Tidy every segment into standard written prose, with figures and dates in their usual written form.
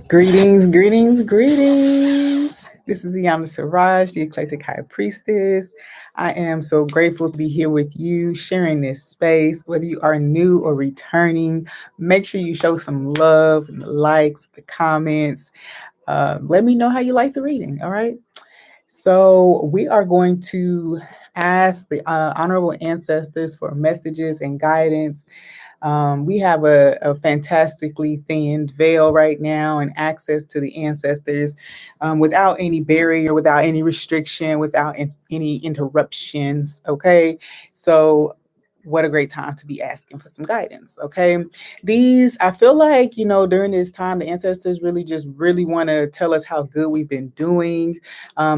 Greetings, greetings, greetings. This is Iyanda Siraj, the Eclectic High Priestess. I am so grateful to be here with you, sharing this space. Whether you are new or returning, make sure you show some love in the likes, the comments. Let me know how you like the reading, all right? So, we are going to ask the honorable ancestors for messages and guidance. We have a fantastically thinned veil right now and access to the ancestors without any barrier, without any restriction, without any interruptions. Okay. So, what a great time to be asking for some guidance. Okay. I feel like, during this time, the ancestors really want to tell us how good we've been doing.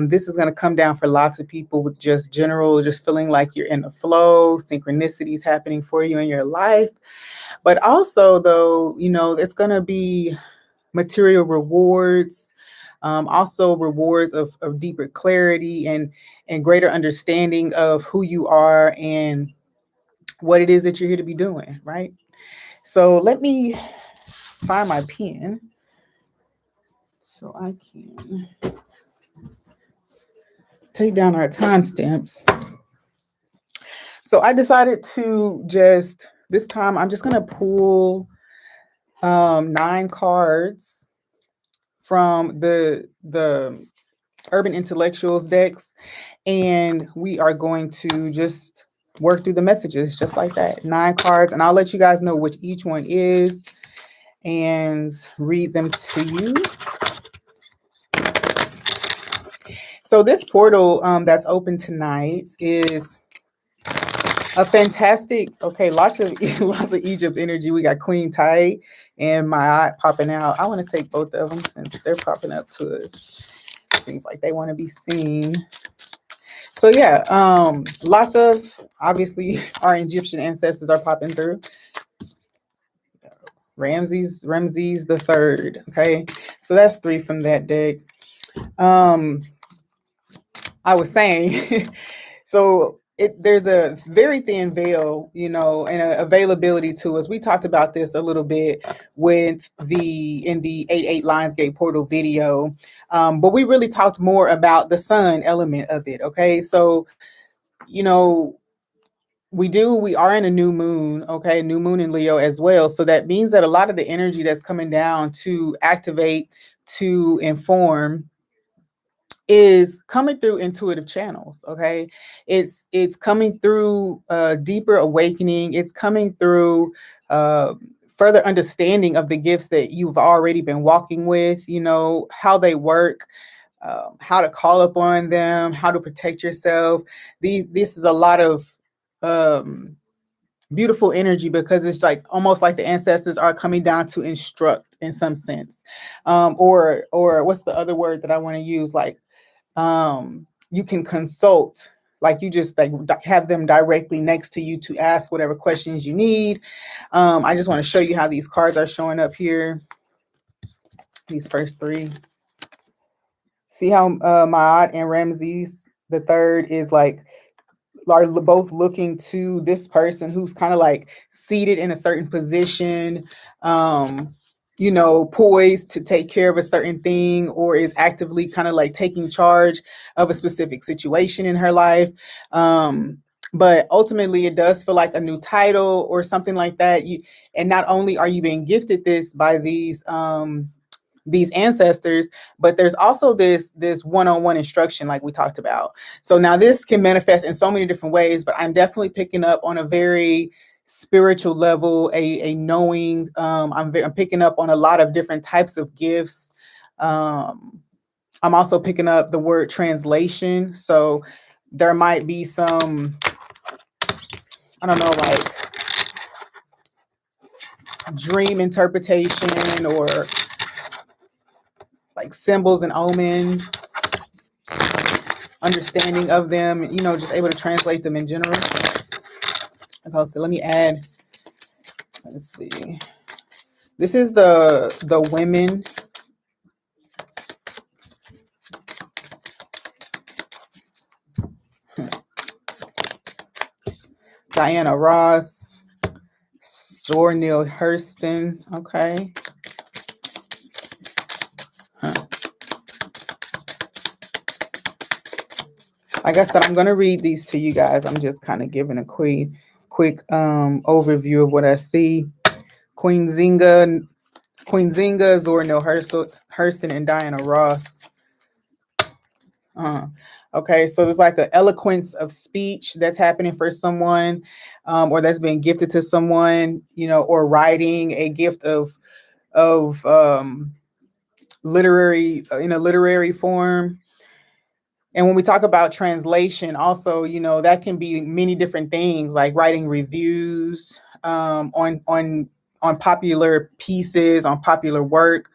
This is going to come down for lots of people with just feeling like you're in the flow, synchronicities happening for you in your life. But also, though, it's going to be material rewards, also rewards of deeper clarity and greater understanding of who you are and what it is that you're here to be doing, right? So let me find my pen so I can take down our timestamps. So I decided to this time, I'm just going to pull 9 cards from the Urban Intellectuals decks, and we are going to just work through the messages just like that. 9 cards, and I'll let you guys know which each one is and read them to you. So this portal that's open tonight is a fantastic. Okay, lots of lots of Egypt energy. We got Queen Tai and my eye popping out. I want to take both of them since they're popping up to us. Seems like they want to be seen. So yeah, lots of obviously our Egyptian ancestors are popping through. Ramses the third. Okay, so that's 3 from that deck. I was saying, so there's a very thin veil, and an availability to us. We talked about this a little bit in the 8-8 Lionsgate portal video, but we really talked more about the sun element of it. Okay, so you know we are in a new moon, okay, new moon in Leo as well. So that means that a lot of the energy that's coming down to activate, to inform, is coming through intuitive channels. Okay, it's coming through deeper awakening. It's coming through uh, further understanding of the gifts that you've already been walking with, how they work, how to call upon them, how to protect yourself. This is a lot of um, beautiful energy, because it's like almost like the ancestors are coming down to instruct in some sense, or what's the other word that I want to use, like you can consult, like you just like have them directly next to you to ask whatever questions you need. I just want to show you how these cards are showing up here, these first 3. See how Maat and Ramses the third is like are both looking to this person who's kind of like seated in a certain position, poised to take care of a certain thing, or is actively kind of like taking charge of a specific situation in her life. But ultimately, it does feel like a new title or something like that. And not only are you being gifted this by these ancestors, but there's also this one-on-one instruction like we talked about. So now this can manifest in so many different ways, but I'm definitely picking up on a very spiritual level, a knowing. I'm picking up on a lot of different types of gifts. I'm also picking up the word translation. So there might be some, I don't know, like dream interpretation or like symbols and omens, understanding of them, just able to translate them in general. Okay, so let me add, let's see. This is the women. Diana Ross, Zora Neale Hurston. Okay. Like I said, I'm going to read these to you guys. I'm just kind of giving a quick overview of what I see. Queen Zinga, Zora Neale Hurston, and Diana Ross. Okay, so there's like an eloquence of speech that's happening for someone, or that's been gifted to someone, or writing, a gift of literary in a literary form. And when we talk about translation, also, that can be many different things, like writing reviews on popular pieces, on popular work.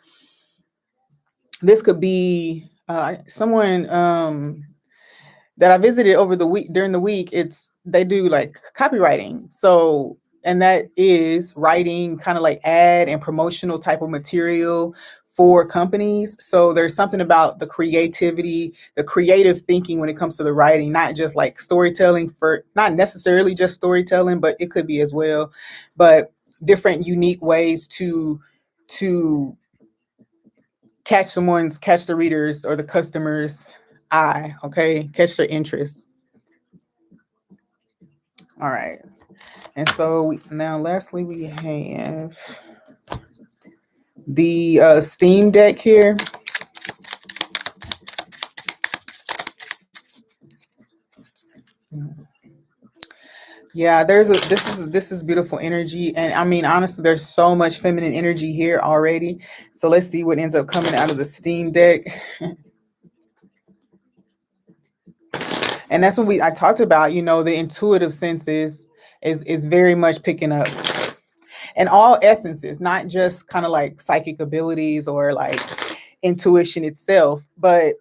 This could be someone that I visited over the week during the week. They do like copywriting. So, and that is writing kind of like ad and promotional type of material for companies. So there's something about the creativity, the creative thinking when it comes to the writing, not just like storytelling, for not necessarily just storytelling, but it could be as well, but different unique ways to catch the readers or the customers eye. Okay, catch their interest. All right. And so now lastly we have the Steam Deck here. Yeah, this is beautiful energy, and I mean honestly, there's so much feminine energy here already. So let's see what ends up coming out of the Steam Deck. And that's when I talked about, the intuitive senses is very much picking up, and all essences, not just kind of like psychic abilities or like intuition itself, but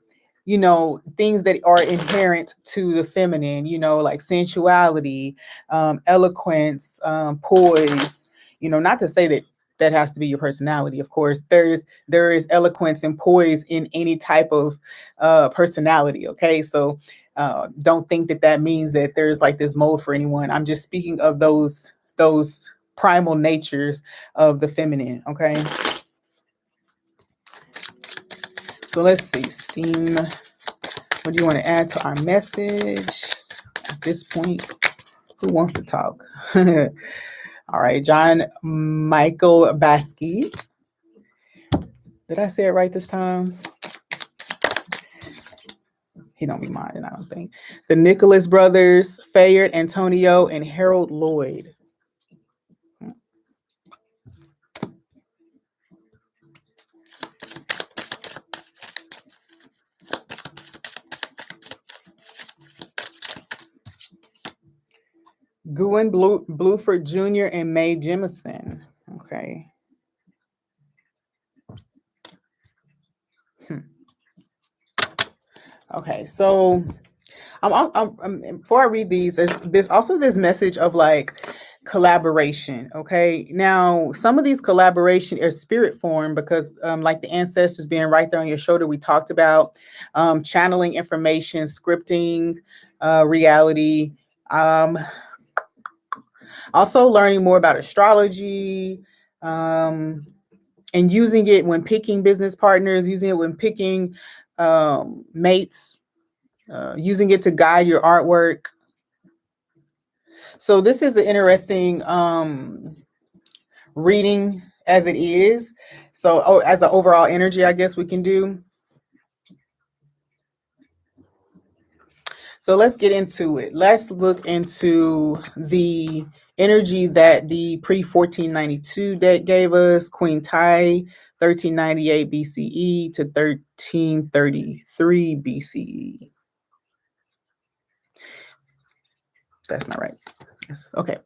things that are inherent to the feminine, like sensuality, eloquence, poise. Not to say that that has to be your personality. Of course, there is eloquence and poise in any type of personality. Okay, so don't think that means that there's like this mold for anyone. I'm just speaking of those primal natures of the feminine. Okay, so let's see, Steam. What do you want to add to our message at this point? Who wants to talk? All right, John Michael Basquiat. Did I say it right this time? He don't be minding, I don't think. The Nicholas brothers, Fayard Antonio, and Harold Lloyd. Gwen Bluford Jr. and Mae Jemison. Okay. Okay, so before I read these, there's also this message of like collaboration. Okay, now some of these collaboration are spirit form because like the ancestors being right there on your shoulder, we talked about channeling information, scripting reality, also learning more about astrology, and using it when picking business partners, using it when picking mates, using it to guide your artwork. So this is an interesting reading as it is. So as an overall energy, I guess we can do. So let's get into it. Let's look into the energy that the pre-1492 deck gave us. Queen Tai, 1398 BCE to 1333 BCE. That's not right. Okay.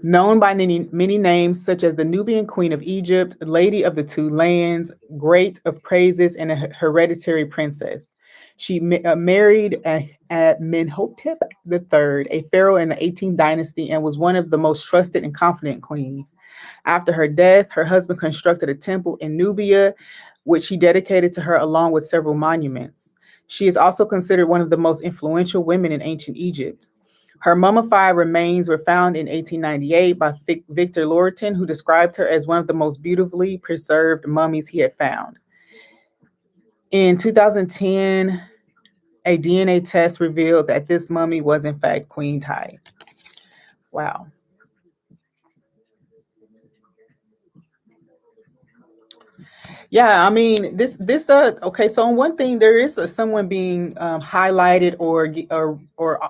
Known by many names, such as the Nubian Queen of Egypt, Lady of the Two Lands, Great of Praises, and a hereditary princess. She married Amenhotep III, a pharaoh in the 18th dynasty, and was one of the most trusted and confident queens. After her death, her husband constructed a temple in Nubia, which he dedicated to her along with several monuments. She is also considered one of the most influential women in ancient Egypt. Her mummified remains were found in 1898 by Victor Lorton, who described her as one of the most beautifully preserved mummies he had found. In 2010, A DNA test revealed that this mummy was in fact Queen Ty. Wow. Yeah, I mean, this okay. So on one thing, there is someone being highlighted or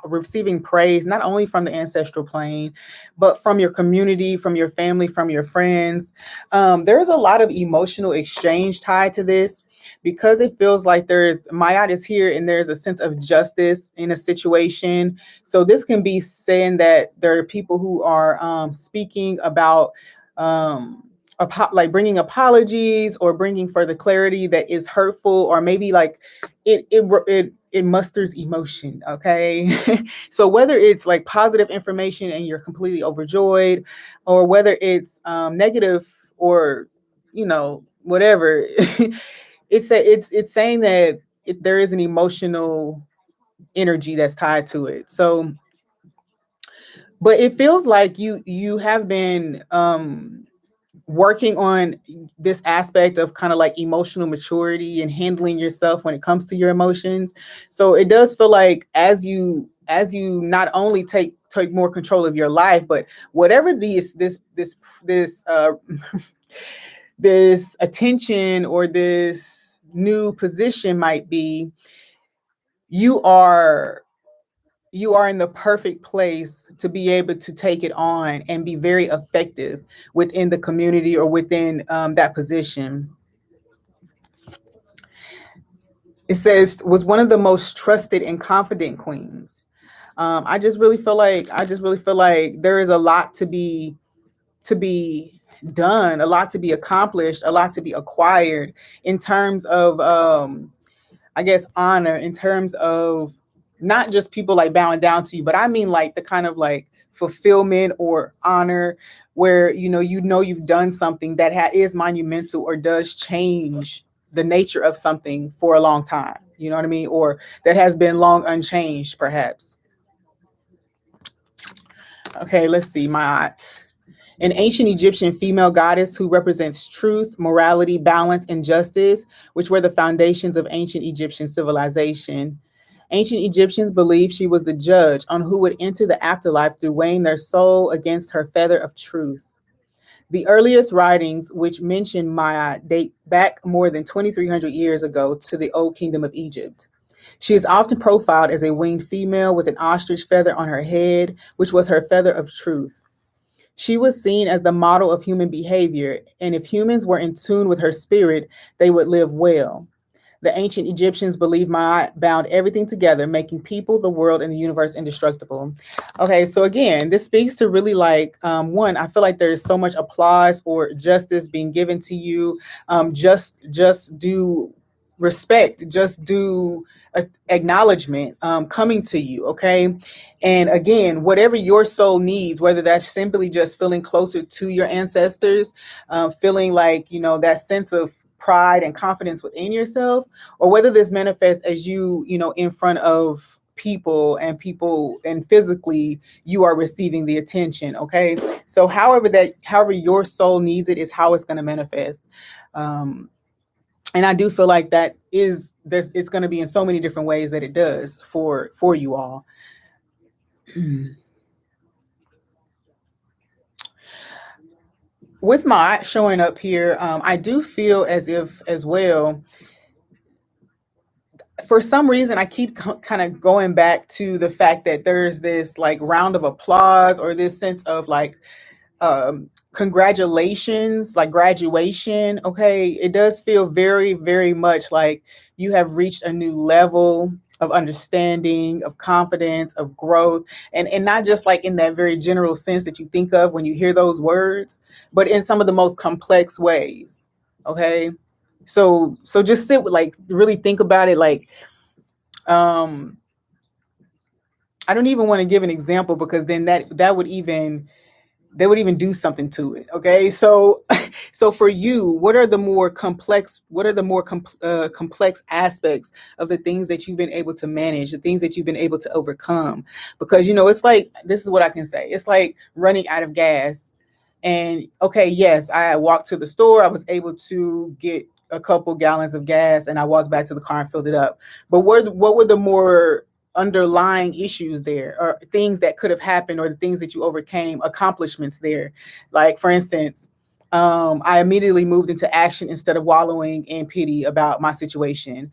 receiving praise, not only from the ancestral plane, but from your community, from your family, from your friends. There's a lot of emotional exchange tied to this because it feels like there's Mayat is here and there's a sense of justice in a situation. So this can be saying that there are people who are speaking about. Like bringing apologies or bringing further clarity that is hurtful, or maybe like it musters emotion. Okay. So whether it's like positive information and you're completely overjoyed, or whether it's negative, or whatever. It's saying that there is an emotional energy that's tied to it. So but it feels like you have been working on this aspect of kind of like emotional maturity and handling yourself when it comes to your emotions. So it does feel like as you not only take more control of your life, but whatever this this attention or this new position might be, you are you are in the perfect place to be able to take it on and be very effective within the community or within that position. It says was one of the most trusted and confident queens. I just really feel like there is a lot to be done, a lot to be accomplished, a lot to be acquired in terms of I guess honor, in terms of not just people like bowing down to you, but I mean like the kind of like fulfillment or honor where you've done something that is monumental or does change the nature of something for a long time. You know what I mean? Or that has been long unchanged, perhaps. Okay, let's see. An ancient Egyptian female goddess who represents truth, morality, balance, and justice, which were the foundations of ancient Egyptian civilization. Ancient Egyptians believed she was the judge on who would enter the afterlife through weighing their soul against her feather of truth. The earliest writings, which mention Maya, date back more than 2,300 years ago to the Old Kingdom of Egypt. She is often profiled as a winged female with an ostrich feather on her head, which was her feather of truth. She was seen as the model of human behavior, and if humans were in tune with her spirit, they would live well. The ancient Egyptians believed Ma'at bound everything together, making people, the world, and the universe indestructible. Okay, so again, this speaks to really like one. I feel like there's so much applause or justice being given to you. Just do respect, just do acknowledgement coming to you. Okay, and again, whatever your soul needs, whether that's simply just feeling closer to your ancestors, feeling like that sense of pride and confidence within yourself, or whether this manifests as in front of people and physically you are receiving the attention. Okay, so however your soul needs it is how it's going to manifest. um and I do feel like it's going to be in so many different ways that it does for you all. With my showing up here, I do feel as if as well, for some reason I keep kind of going back to the fact that there's this like round of applause or this sense of like congratulations, like graduation. Okay, it does feel very very much like you have reached a new level of understanding, of confidence, of growth, and not just like in that very general sense that you think of when you hear those words, but in some of the most complex ways. Okay, so just sit with, like, really think about it. Like, um I don't even want to give an example because then that would even do something to it. Okay, so so for you, what are the more complex aspects of the things that you've been able to manage, the things that you've been able to overcome? Because it's like, this is what I can say, it's like running out of gas. And okay, yes, I walked to the store, I was able to get a couple gallons of gas and I walked back to the car and filled it up. But what were the more underlying issues there, or things that could have happened, or the things that you overcame, accomplishments there? Like, for instance, I immediately moved into action instead of wallowing in pity about my situation,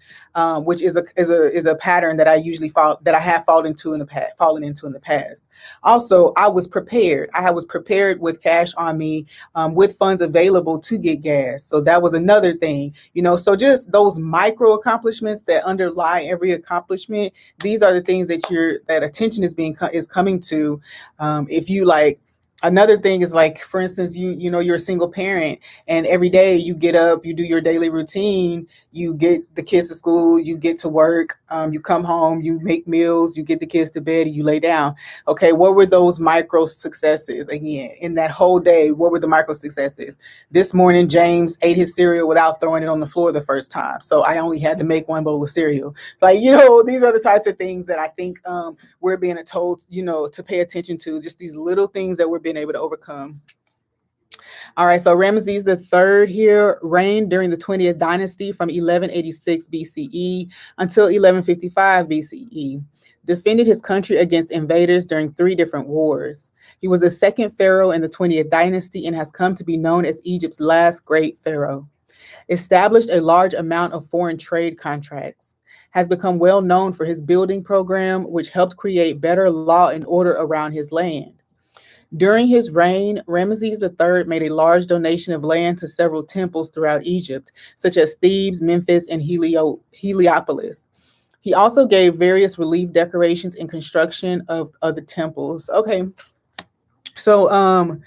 which is a pattern that I usually fall that I have fallen into in the past. Also, I was prepared. I was prepared with cash on me, with funds available to get gas. So that was another thing, you know. So just those micro accomplishments that underlie every accomplishment. These are the things that attention is coming to. If you like, another thing is, like, for instance, you know, you're a single parent, and every day you get up, you do your daily routine, you get the kids to school, you get to work, you come home, you make meals, you get the kids to bed, and you lay down. Okay, what were those micro successes again in that whole day? What were the micro successes? This morning, James ate his cereal without throwing it on the floor the first time, so I only had to make one bowl of cereal. Like, you know, these are the types of things that I think we're being told, you know, to pay attention to, just these little things that we're being able to overcome. All right, so Ramesses the third here reigned during the 20th dynasty from 1186 BCE until 1155 BCE. Defended his country against invaders during 3 different wars. He was the second pharaoh in the 20th dynasty and has come to be known as Egypt's last great pharaoh. Established a large amount of foreign trade contracts. Has become well known for his building program, which helped create better law and order around his land. During his reign, Ramesses III made a large donation of land to several temples throughout Egypt, such as Thebes, Memphis, and Heliopolis. He also gave various relief decorations and construction of other temples. Okay, so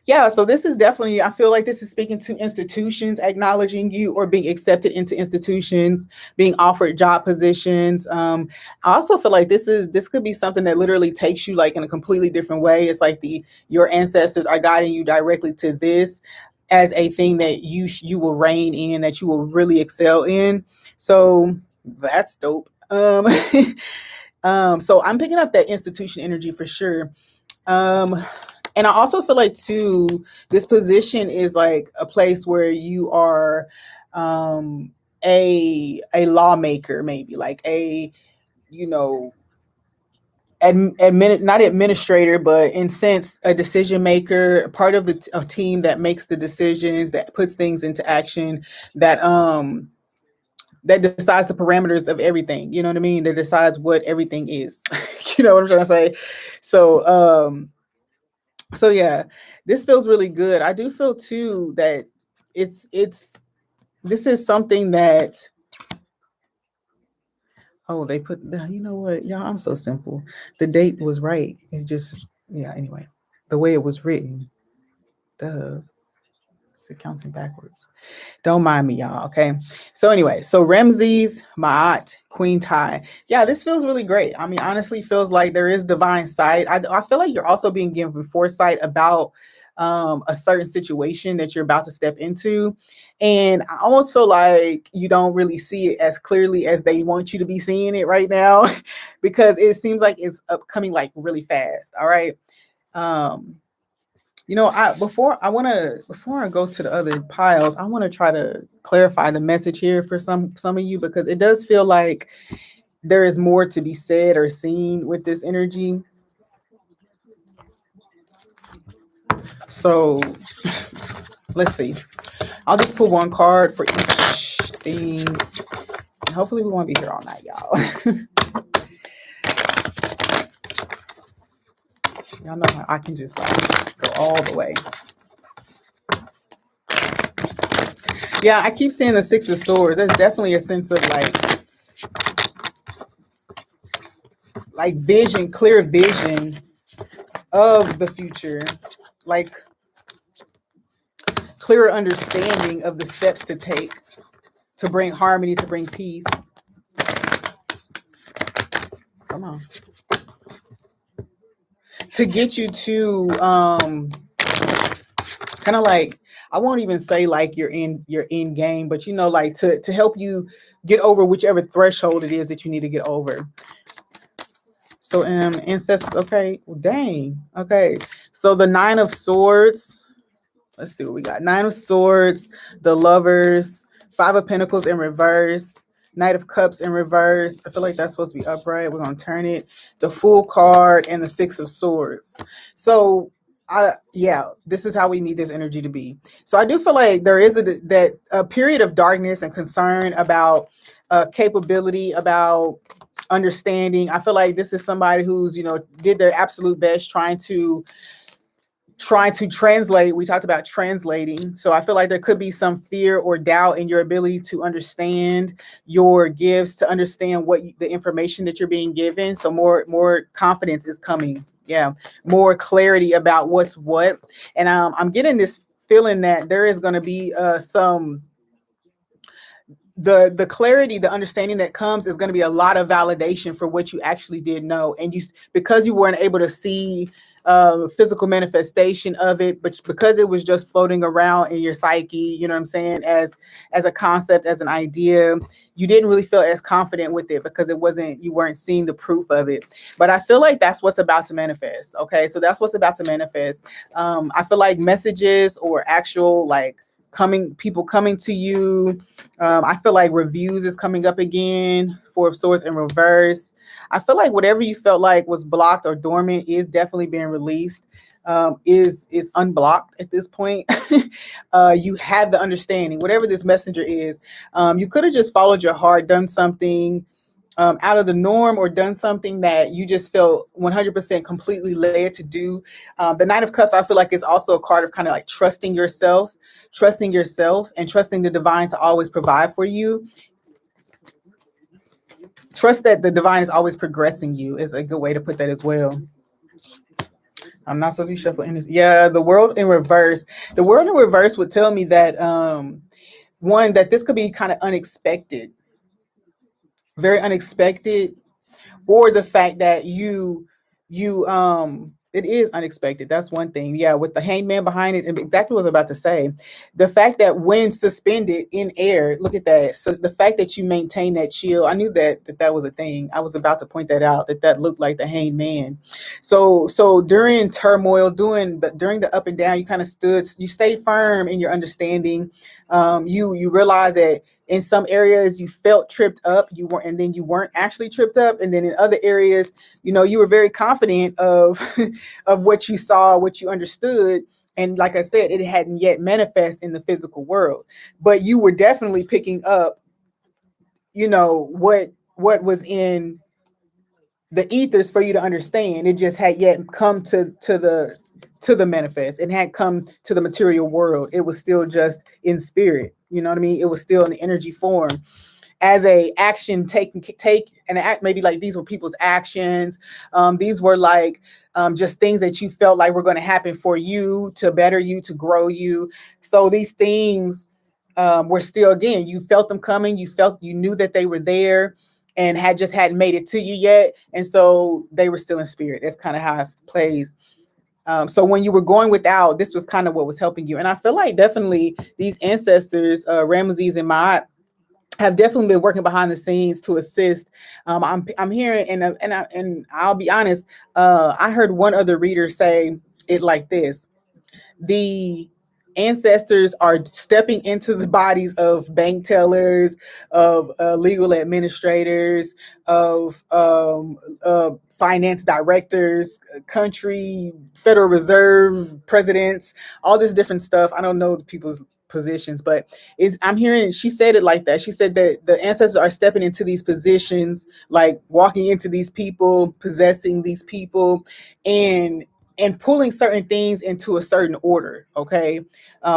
yeah, so this is definitely, I feel like this is speaking to institutions acknowledging you, or being accepted into institutions, being offered job positions. I also feel like this could be something that literally takes you like in a completely different way. It's like your ancestors are guiding you directly to this as a thing that you will reign in, that you will really excel in. So that's dope. So I'm picking up that institution energy for sure. Um, and I also feel like too, this position is like a place where you are a lawmaker, maybe like a, you know, not administrator, but in sense a decision maker, part of a team that makes the decisions, that puts things into action, that decides the parameters of everything. You know what I mean? That decides what everything is. You know what I'm trying to say? So so yeah, this feels really good. I do feel too that it's this is something that, oh, they put you know what, y'all, I'm so simple. The date was right. It just, yeah, anyway. The way it was written. Duh. It's counting backwards. Don't mind me, y'all. Okay. So anyway, so Ramses, Maat, Queen Tai. Yeah, this feels really great. I mean, honestly, feels like there is divine sight. I feel like you're also being given foresight about a certain situation that you're about to step into. And I almost feel like you don't really see it as clearly as they want you to be seeing it right now, because it seems like it's upcoming like really fast. All right. Um, you know, before I go to the other piles, I want to try to clarify the message here for some of you, because it does feel like there is more to be said or seen with this energy. So let's see. I'll just pull one card for each thing. And hopefully we won't be here all night, y'all. Y'all know how I can just like go all the way. Yeah, I keep seeing the Six of Swords. There's definitely a sense of like vision, clear vision of the future, like clearer understanding of the steps to take to bring harmony, to bring peace. Come on. To get you to kind of like, I won't even say like you're in your end game, but you know, like to help you get over whichever threshold it is that you need to get over. So ancestors, okay, well, dang. Okay. So the Nine of Swords. Let's see what we got. Nine of Swords, the Lovers, Five of Pentacles in reverse. Knight of Cups in reverse. I feel like that's supposed to be upright. We're going to turn it. The Fool card and the Six of Swords. So, yeah, this is how we need this energy to be. So I do feel like there is a period of darkness and concern about capability, about understanding. I feel like this is somebody who's, did their absolute best trying to translate. We talked about translating. So I feel like there could be some fear or doubt in your ability to understand your gifts, to understand the information that you're being given. So more confidence is coming. Yeah. More clarity about what's what. And I'm getting this feeling that there is going to be some the clarity, the understanding that comes is going to be a lot of validation for what you actually did know. And because you weren't able to see physical manifestation of it, but because it was just floating around in your psyche, you know what I'm saying, as a concept, as an idea, you didn't really feel as confident with it because you weren't seeing the proof of it. But I feel like that's what's about to manifest. Okay, so that's what's about to manifest. I feel like messages or actual people coming to you. I feel like reviews is coming up again. Four of Swords in reverse. I feel like whatever you felt like was blocked or dormant is definitely being released. Is unblocked at this point. You have the understanding, whatever this messenger is. You could have just followed your heart, done something out of the norm, or done something that you just felt 100% completely led to do. The Knight of Cups, I feel like, is also a card of kind of like trusting yourself and trusting the divine to always provide for you. Trust that the divine is always progressing you is a good way to put that as well. I'm not supposed to be shuffling this. Yeah, the World in reverse. The World in reverse would tell me that one, that this could be kind of unexpected, very unexpected, or the fact that it is unexpected. That's one thing. Yeah, with the Hangman behind it, and exactly what I was about to say. The fact that when suspended in air, look at that. So the fact that you maintain that chill, I knew that was a thing. I was about to point that out, that looked like the Hangman. So during turmoil, during the up and down, you stayed firm in your understanding. You realize that in some areas you felt tripped up, and then you weren't actually tripped up, and then in other areas, you were very confident of of what you saw, what you understood, and like I said, it hadn't yet manifest in the physical world, but you were definitely picking up, what was in the ethers for you to understand. It just had yet come to the manifest. It had come to the material world. It was still just in spirit. You know what I mean? It was still in the energy form as a action take and act. Maybe like these were people's actions. These were like just things that you felt like were going to happen for you, to better you, to grow you. So these things were still, again, you felt them coming. You knew that they were there and hadn't made it to you yet. And so they were still in spirit. That's kind of how it plays. So when you were going without, this was kind of what was helping you. And I feel like definitely these ancestors, Ramesses and Ma'at, have definitely been working behind the scenes to assist. I'm hearing, and I'll be honest, I heard one other reader say it like this: the ancestors are stepping into the bodies of bank tellers, of legal administrators, of finance directors, country, Federal Reserve presidents, all this different stuff. I don't know people's positions, but I'm hearing, she said it like that. She said that the ancestors are stepping into these positions, like walking into these people, possessing these people, and pulling certain things into a certain order. Okay,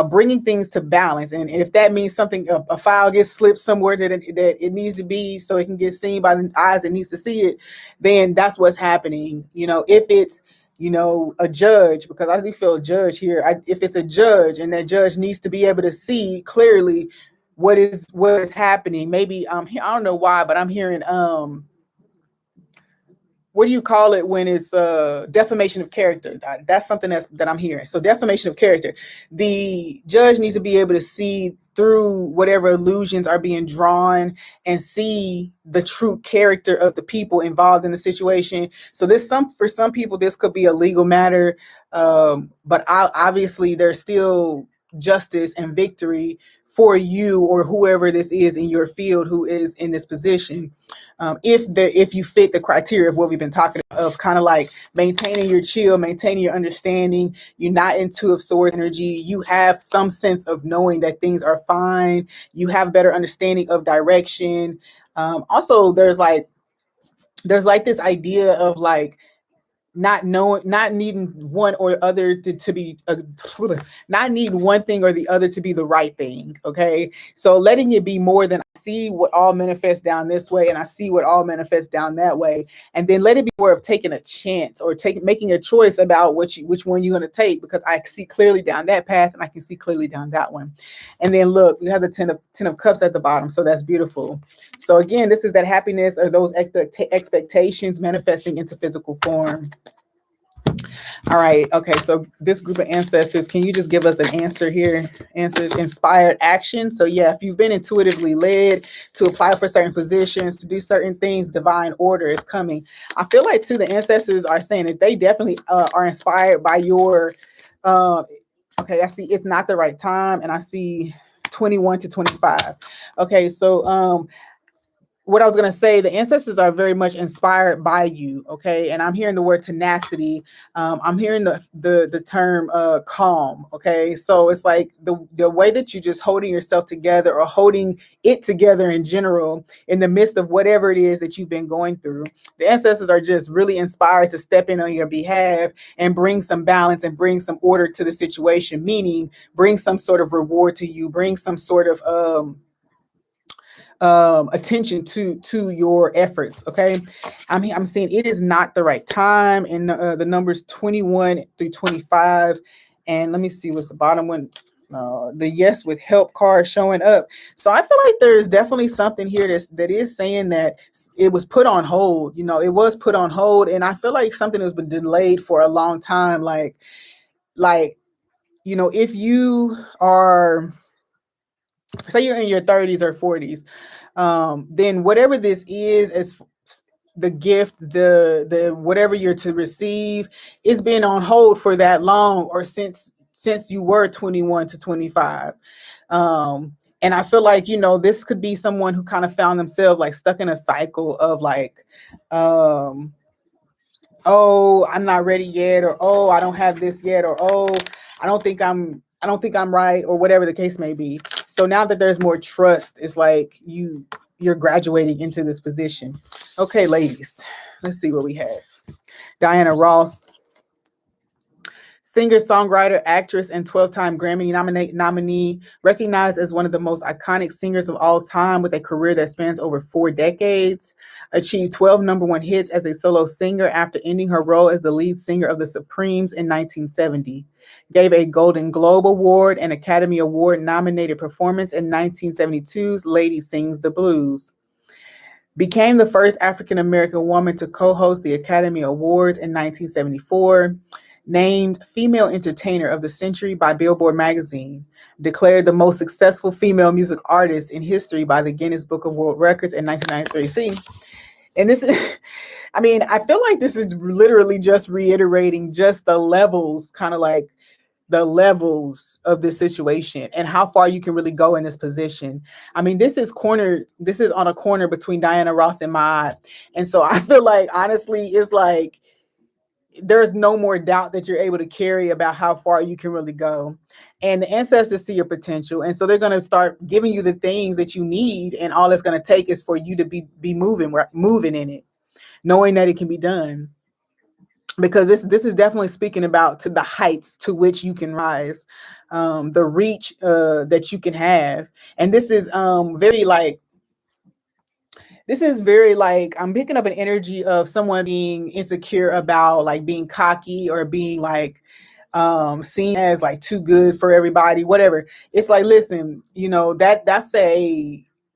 bringing things to balance, and if that means something, a file gets slipped somewhere that it needs to be, so it can get seen by the eyes that needs to see it, then that's what's happening. If it's a judge, because I do feel a judge here. If it's a judge, and that judge needs to be able to see clearly what is happening. Maybe I don't know why, but I'm hearing what do you call it when it's defamation of character? That's something that I'm hearing. So defamation of character. The judge needs to be able to see through whatever illusions are being drawn and see the true character of the people involved in the situation. So for some people, this could be a legal matter. But obviously there's still justice and victory for you or whoever this is in your field who is in this position. If you fit the criteria of what we've been talking about, of kind of like maintaining your chill, maintaining your understanding, you're not in Two of Swords energy, you have some sense of knowing that things are fine, you have better understanding of direction. Also, there's like this idea of like not needing one or other to be not needing one thing or the other to be the right thing. Okay, so letting it be more than I see what all manifests down this way and I see what all manifests down that way, and then let it be more of taking a chance or making a choice about which one you're going to take, because I see clearly down that path and I can see clearly down that one. And then look, we have the ten of cups at the bottom, so that's beautiful. So again, this is that happiness or those expectations manifesting into physical form. All right. Okay. So this group of ancestors, can you just give us an answer here? Answers: inspired action. So yeah, if you've been intuitively led to apply for certain positions, to do certain things, divine order is coming. I feel like too, the ancestors are saying that they definitely are inspired by your, okay, I see it's not the right time, and I see 21 to 25. Okay. So what I was going to say, the ancestors are very much inspired by you. Okay. And I'm hearing the word tenacity. I'm hearing the term calm. Okay. So it's like the way that you just holding yourself together or holding it together in general in the midst of whatever it is that you've been going through. The ancestors are just really inspired to step in on your behalf and bring some balance and bring some order to the situation, meaning bring some sort of reward to you, bring some sort of attention to your efforts. Okay, I'm seeing it is not the right time, and the numbers 21 through 25, and let me see what's the bottom one. The yes with help card showing up. So I feel like there's definitely something here that is saying that it was put on hold. It was put on hold, and I feel like something has been delayed for a long time. Like if you are, say you're in your 30s or 40s, then whatever this is, as the gift, the whatever you're to receive, it's been on hold for that long, or since you were 21 to 25. And I feel like this could be someone who kind of found themselves like stuck in a cycle of like, oh, I'm not ready yet, or oh, I don't have this yet, or oh, I don't think I'm right, or whatever the case may be. So now that there's more trust, it's like you're graduating into this position. Okay, ladies, let's see what we have. Diana Ross, singer, songwriter, actress, and 12-time Grammy nominee, recognized as one of the most iconic singers of all time with a career that spans over 4 decades, achieved 12 number one hits as a solo singer after ending her role as the lead singer of the Supremes in 1970, gave a Golden Globe Award and Academy Award nominated performance in 1972's Lady Sings the Blues, became the first African American woman to co-host the Academy Awards in 1974, named Female Entertainer of the Century by Billboard magazine, declared the most successful female music artist in history by the Guinness Book of World Records in 1993. See, and this is, I mean, I feel like this is literally just reiterating just the levels, kind of like the levels of this situation and how far you can really go in this position. I mean, this is on a corner between Diana Ross and Maat. And so I feel like, honestly, it's like there's no more doubt that you're able to carry about how far you can really go. And the ancestors see your potential. And so they're going to start giving you the things that you need. And all it's going to take is for you to be moving in it, knowing that it can be done. Because this is definitely speaking about to the heights to which you can rise, the reach that you can have. And this is very like I'm picking up an energy of someone being insecure about like being cocky or being like seen as like too good for everybody, whatever. It's like, listen,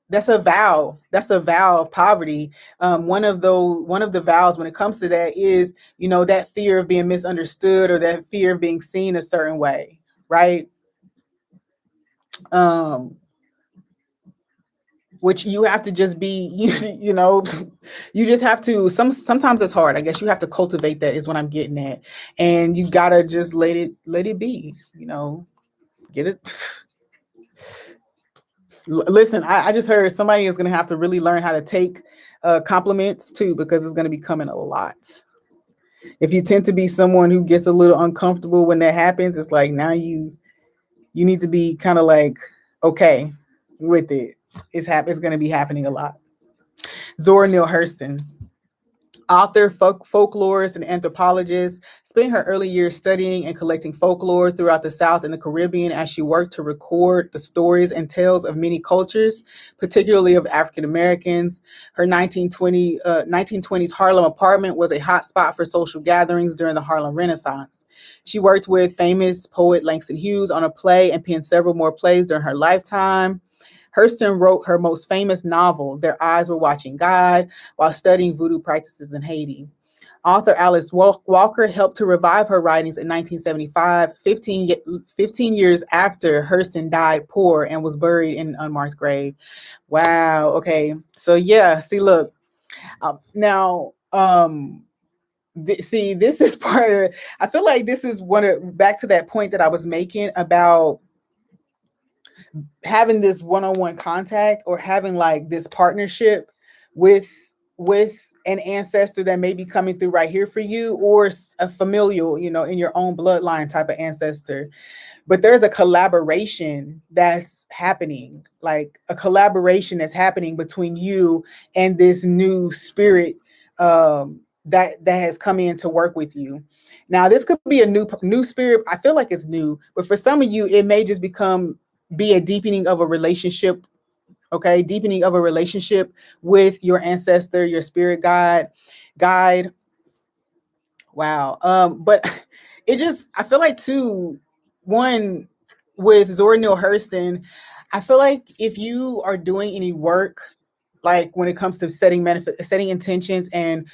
that's a vow. That's a vow of poverty. One of the vows when it comes to that is, that fear of being misunderstood or that fear of being seen a certain way, right? Um, which you have to just be, you just have to, sometimes it's hard. I guess you have to cultivate that is what I'm getting at. And you gotta just let it be, Get it? Listen, I just heard somebody is going to have to really learn how to take compliments too, because it's going to be coming a lot. If you tend to be someone who gets a little uncomfortable when that happens, it's like now you need to be kind of like okay with it. It's going to be happening a lot. Zora Neale Hurston, author, folklorist, and anthropologist, spent her early years studying and collecting folklore throughout the South and the Caribbean as she worked to record the stories and tales of many cultures, particularly of African Americans. Her 1920s Harlem apartment was a hot spot for social gatherings during the Harlem Renaissance. She worked with famous poet Langston Hughes on a play and penned several more plays during her lifetime. Hurston wrote her most famous novel, Their Eyes Were Watching God, while studying voodoo practices in Haiti. Author Alice Walker helped to revive her writings in 1975, 15 years after Hurston died poor and was buried in an unmarked grave. Wow. Okay. So yeah. See, look. Now, see, this is part of. I feel like this is one of back to that point that I was making about having this one-on-one contact or having like this partnership with an ancestor that may be coming through right here for you, or a familial, in your own bloodline type of ancestor. But there's a collaboration that's happening, like a collaboration that's happening between you and this new spirit that has come in to work with you. Now, this could be a new spirit. I feel like it's new, but for some of you, it may just be a deepening of a relationship. Okay, deepening of a relationship with your ancestor, your spirit guide. Wow. But I feel like too, one with Zora Neale Hurston, I feel like if you are doing any work, like when it comes to setting intentions and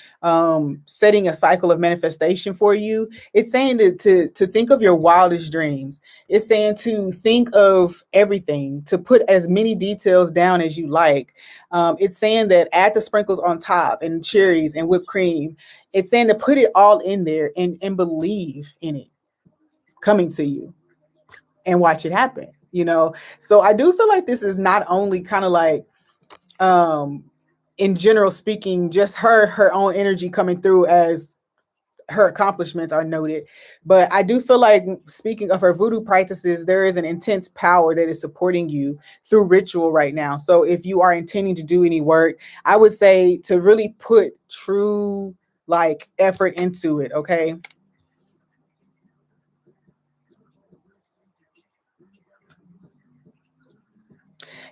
setting a cycle of manifestation for you, it's saying to think of your wildest dreams. It's saying to think of everything, to put as many details down as you like. It's saying that add the sprinkles on top and cherries and whipped cream. It's saying to put it all in there and believe in it coming to you and watch it happen. So I do feel like this is not only kind of like um in general speaking, just her own energy coming through as her accomplishments are noted. But I do feel like, speaking of her voodoo practices, there is an intense power that is supporting you through ritual right now. So if you are intending to do any work, I would say to really put true like effort into it. Okay.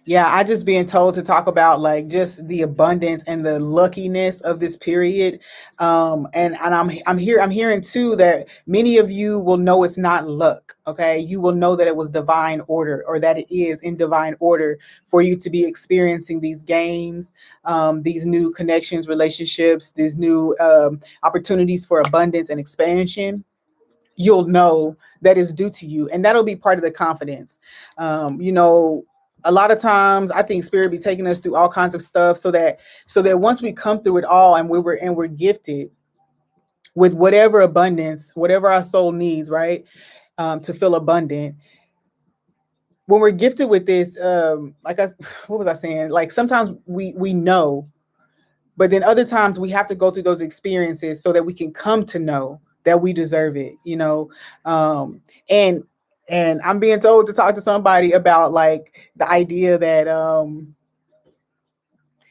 Yeah, I just being told to talk about like just the abundance and the luckiness of this period. And I'm hearing too that many of you will know it's not luck. Okay. You will know that it was divine order, or that it is in divine order for you to be experiencing these gains, these new connections, relationships, these new opportunities for abundance and expansion. You'll know that is due to you, and that'll be part of the confidence. A lot of times I think spirit be taking us through all kinds of stuff so that once we come through it all and we're gifted with whatever abundance, whatever our soul needs, right, to feel abundant. When we're gifted with this, what was I saying, like sometimes we know, but then other times we have to go through those experiences so that we can come to know that we deserve it. And I'm being told to talk to somebody about like the idea that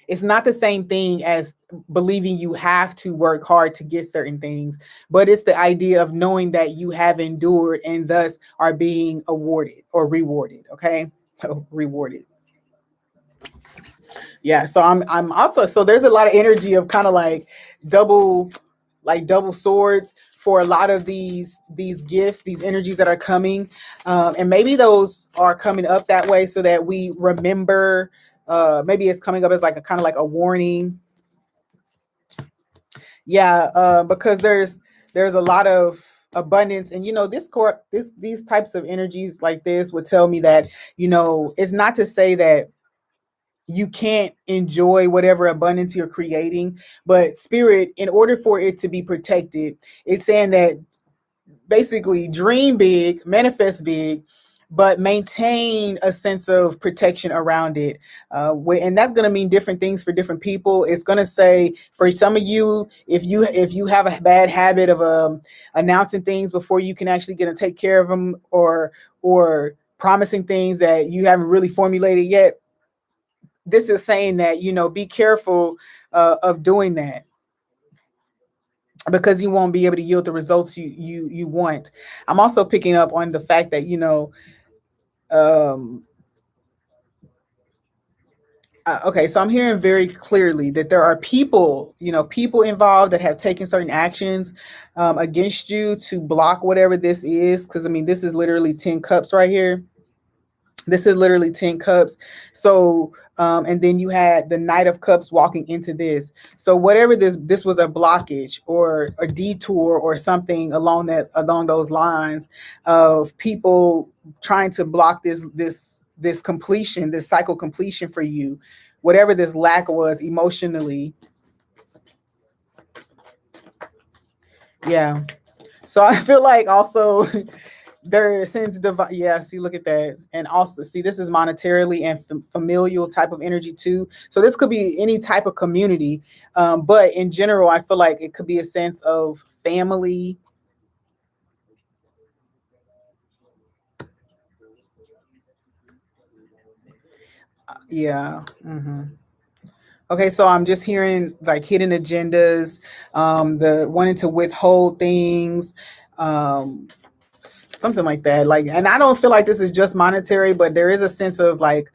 it's not the same thing as believing you have to work hard to get certain things, but it's the idea of knowing that you have endured and thus are being awarded or rewarded. Okay. Rewarded. Yeah, so I'm also, so there's a lot of energy of kind of double double swords for a lot of these gifts, these energies that are coming. And maybe those are coming up that way so that we remember. Maybe it's coming up as like a kind of like a warning. Yeah, because there's a lot of abundance, and these types of energies like this would tell me that it's not to say that you can't enjoy whatever abundance you're creating, but spirit, in order for it to be protected, it's saying that basically dream big, manifest big, but maintain a sense of protection around it. And that's going to mean different things for different people. It's going to say for some of you, if you have a bad habit of announcing things before you can actually get to take care of them, or promising things that you haven't really formulated yet, this is saying that, be careful of doing that, because you won't be able to yield the results you want. I'm also picking up on the fact that, um, okay, so I'm hearing very clearly that there are people, people involved that have taken certain actions against you to block whatever this is. Because I mean, this is literally 10 cups right here. This is literally 10 cups. So, and then you had the Knight of Cups walking into this. So whatever this was, a blockage or a detour or something along those lines of people trying to block this completion, this cycle completion for you, whatever this lack was emotionally. Yeah. So I feel like also there since yeah, see, look at that. And also see, this is monetarily and familial type of energy too. So this could be any type of community, but in general I feel like it could be a sense of family. Yeah. Okay, so I'm just hearing like hidden agendas, the wanting to withhold things, um, something like that. Like, and I don't feel like this is just monetary, but there is a sense of like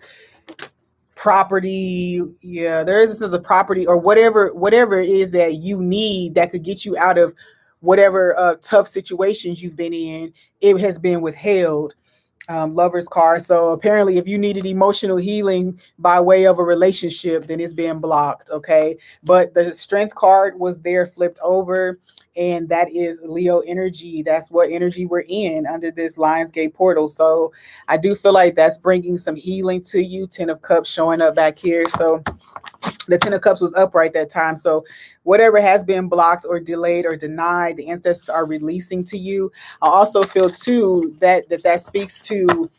property. Yeah, there is a sense of property or whatever it is that you need that could get you out of whatever tough situations you've been in. It has been withheld. Lover's card. So apparently, if you needed emotional healing by way of a relationship, then it's being blocked. Okay, but the Strength card was there, flipped over, and that is Leo energy. That's what energy we're in under this Lionsgate portal. So I do feel like that's bringing some healing to you. 10 of Cups showing up back here. So the 10 of Cups was upright that time. So whatever has been blocked or delayed or denied, the ancestors are releasing to you. I also feel too that speaks to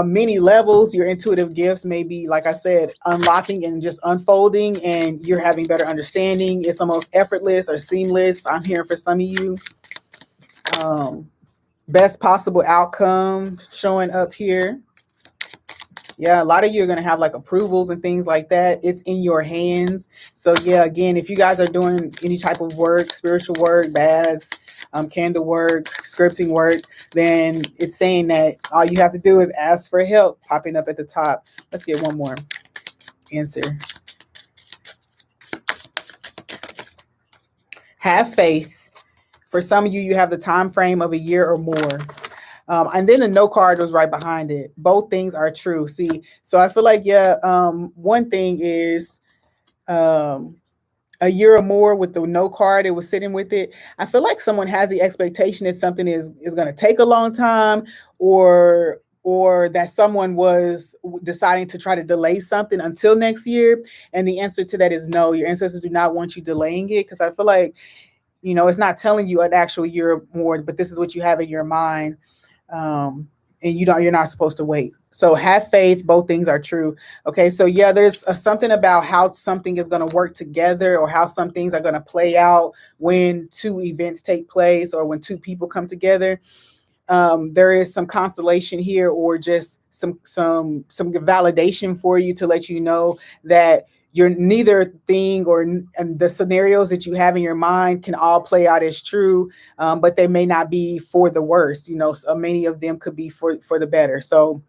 many levels. Your intuitive gifts may be, like I said, unlocking and just unfolding, and you're having better understanding. It's almost effortless or seamless. I'm hearing for some of you. Best possible outcome showing up here. Yeah, a lot of you are going to have like approvals and things like that. It's in your hands. So yeah, again, if you guys are doing any type of work, spiritual work, baths, candle work, scripting work, then it's saying that all you have to do is ask for help, popping up at the top. Let's get one more answer. Have faith. For some of you, you have the time frame of a year or more. And then the no card was right behind it. Both things are true. See, so I feel like, yeah, one thing is a year or more with the no card, it was sitting with it. I feel like someone has the expectation that something is going to take a long time, or that someone was deciding to try to delay something until next year. And the answer to that is no. Your ancestors do not want you delaying it, because I feel like, it's not telling you an actual year or more, but this is what you have in your mind. And you're not supposed to wait. So have faith. Both things are true. Okay. So yeah, there's something about how something is going to work together, or how some things are going to play out when two events take place, or when two people come together. There is some constellation here, or just some validation for you to let you know that your neither thing, and the scenarios that you have in your mind can all play out as true, but they may not be for the worse. So many of them could be for the better. So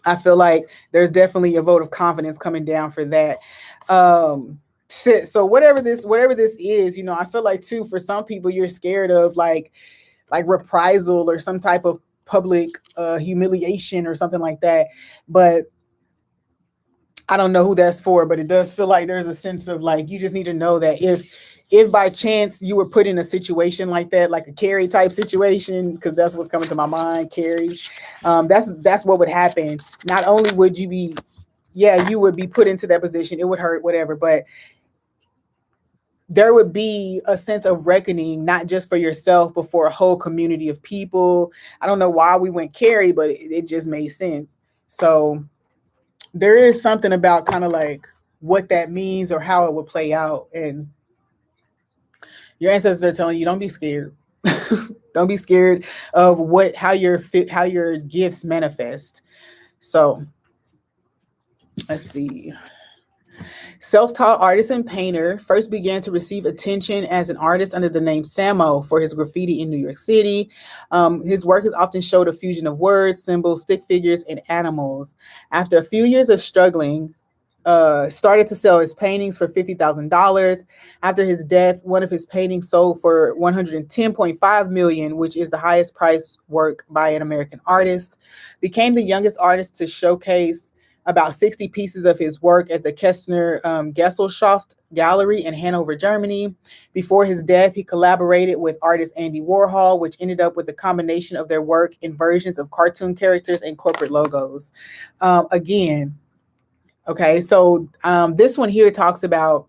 I feel like there's definitely a vote of confidence coming down for that. So whatever this is, I feel like too, for some people, you're scared of like reprisal or some type of public humiliation or something like that. But I don't know who that's for, but it does feel like there's a sense of like, you just need to know that if by chance you were put in a situation like that, like a Carrie type situation, because that's what's coming to my mind, Carrie, that's what would happen. Not only would you be, yeah, you would be put into that position, it would hurt, whatever, but there would be a sense of reckoning, not just for yourself, but for a whole community of people. I don't know why we went Carrie, but it just made sense. So there is something about kind of like what that means or how it would play out. And your ancestors are telling you, don't be scared. Don't be scared of how your gifts manifest. So let's see. Self-taught artist and painter, first began to receive attention as an artist under the name Samo for his graffiti in New York City. His work is often showed a fusion of words, symbols, stick figures, and animals. After a few years of struggling, started to sell his paintings for $50,000. After his death, one of his paintings sold for 110.5 million, which is the highest price work by an American artist. Became the youngest artist to showcase about 60 pieces of his work at the Kessner Gesellschaft Gallery in Hanover, Germany. Before his death, he collaborated with artist Andy Warhol, which ended up with a combination of their work in versions of cartoon characters and corporate logos. Again, okay, so this one here talks about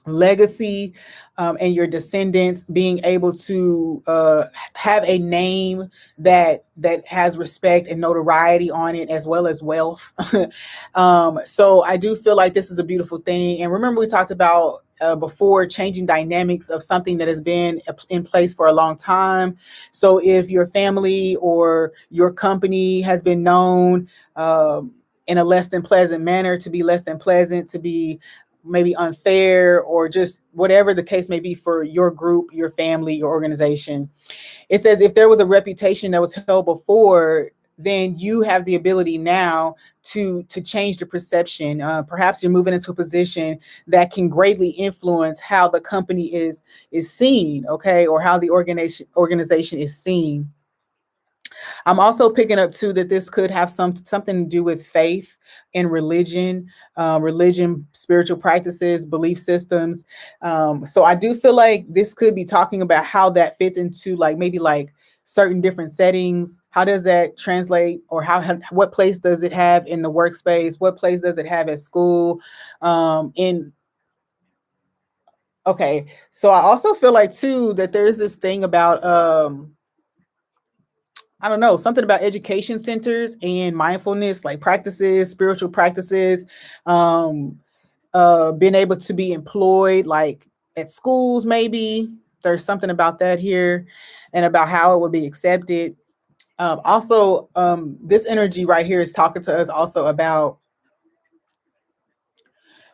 legacy, and your descendants being able to have a name that has respect and notoriety on it, as well as wealth. So I do feel like this is a beautiful thing. And remember, we talked about before, changing dynamics of something that has been in place for a long time. So if your family or your company has been known in a less than pleasant manner, to be less than pleasant, to be maybe unfair, or just whatever the case may be for your group, your family, your organization. It says if there was a reputation that was held before, then you have the ability now to change the perception. Perhaps you're moving into a position that can greatly influence how the company is seen, okay, or how the organization is seen. I'm also picking up too that this could have something to do with faith and religion, spiritual practices, belief systems. So I do feel like this could be talking about how that fits into like maybe like certain different settings. How does that translate, or what place does it have in the workspace? What place does it have at school? In Okay, so I also feel like too that there's this thing about I don't know, something about education centers and mindfulness, like practices, spiritual practices, um, being able to be employed, like at schools, maybe. There's something about that here, and about how it would be accepted. Also, this energy right here is talking to us also about,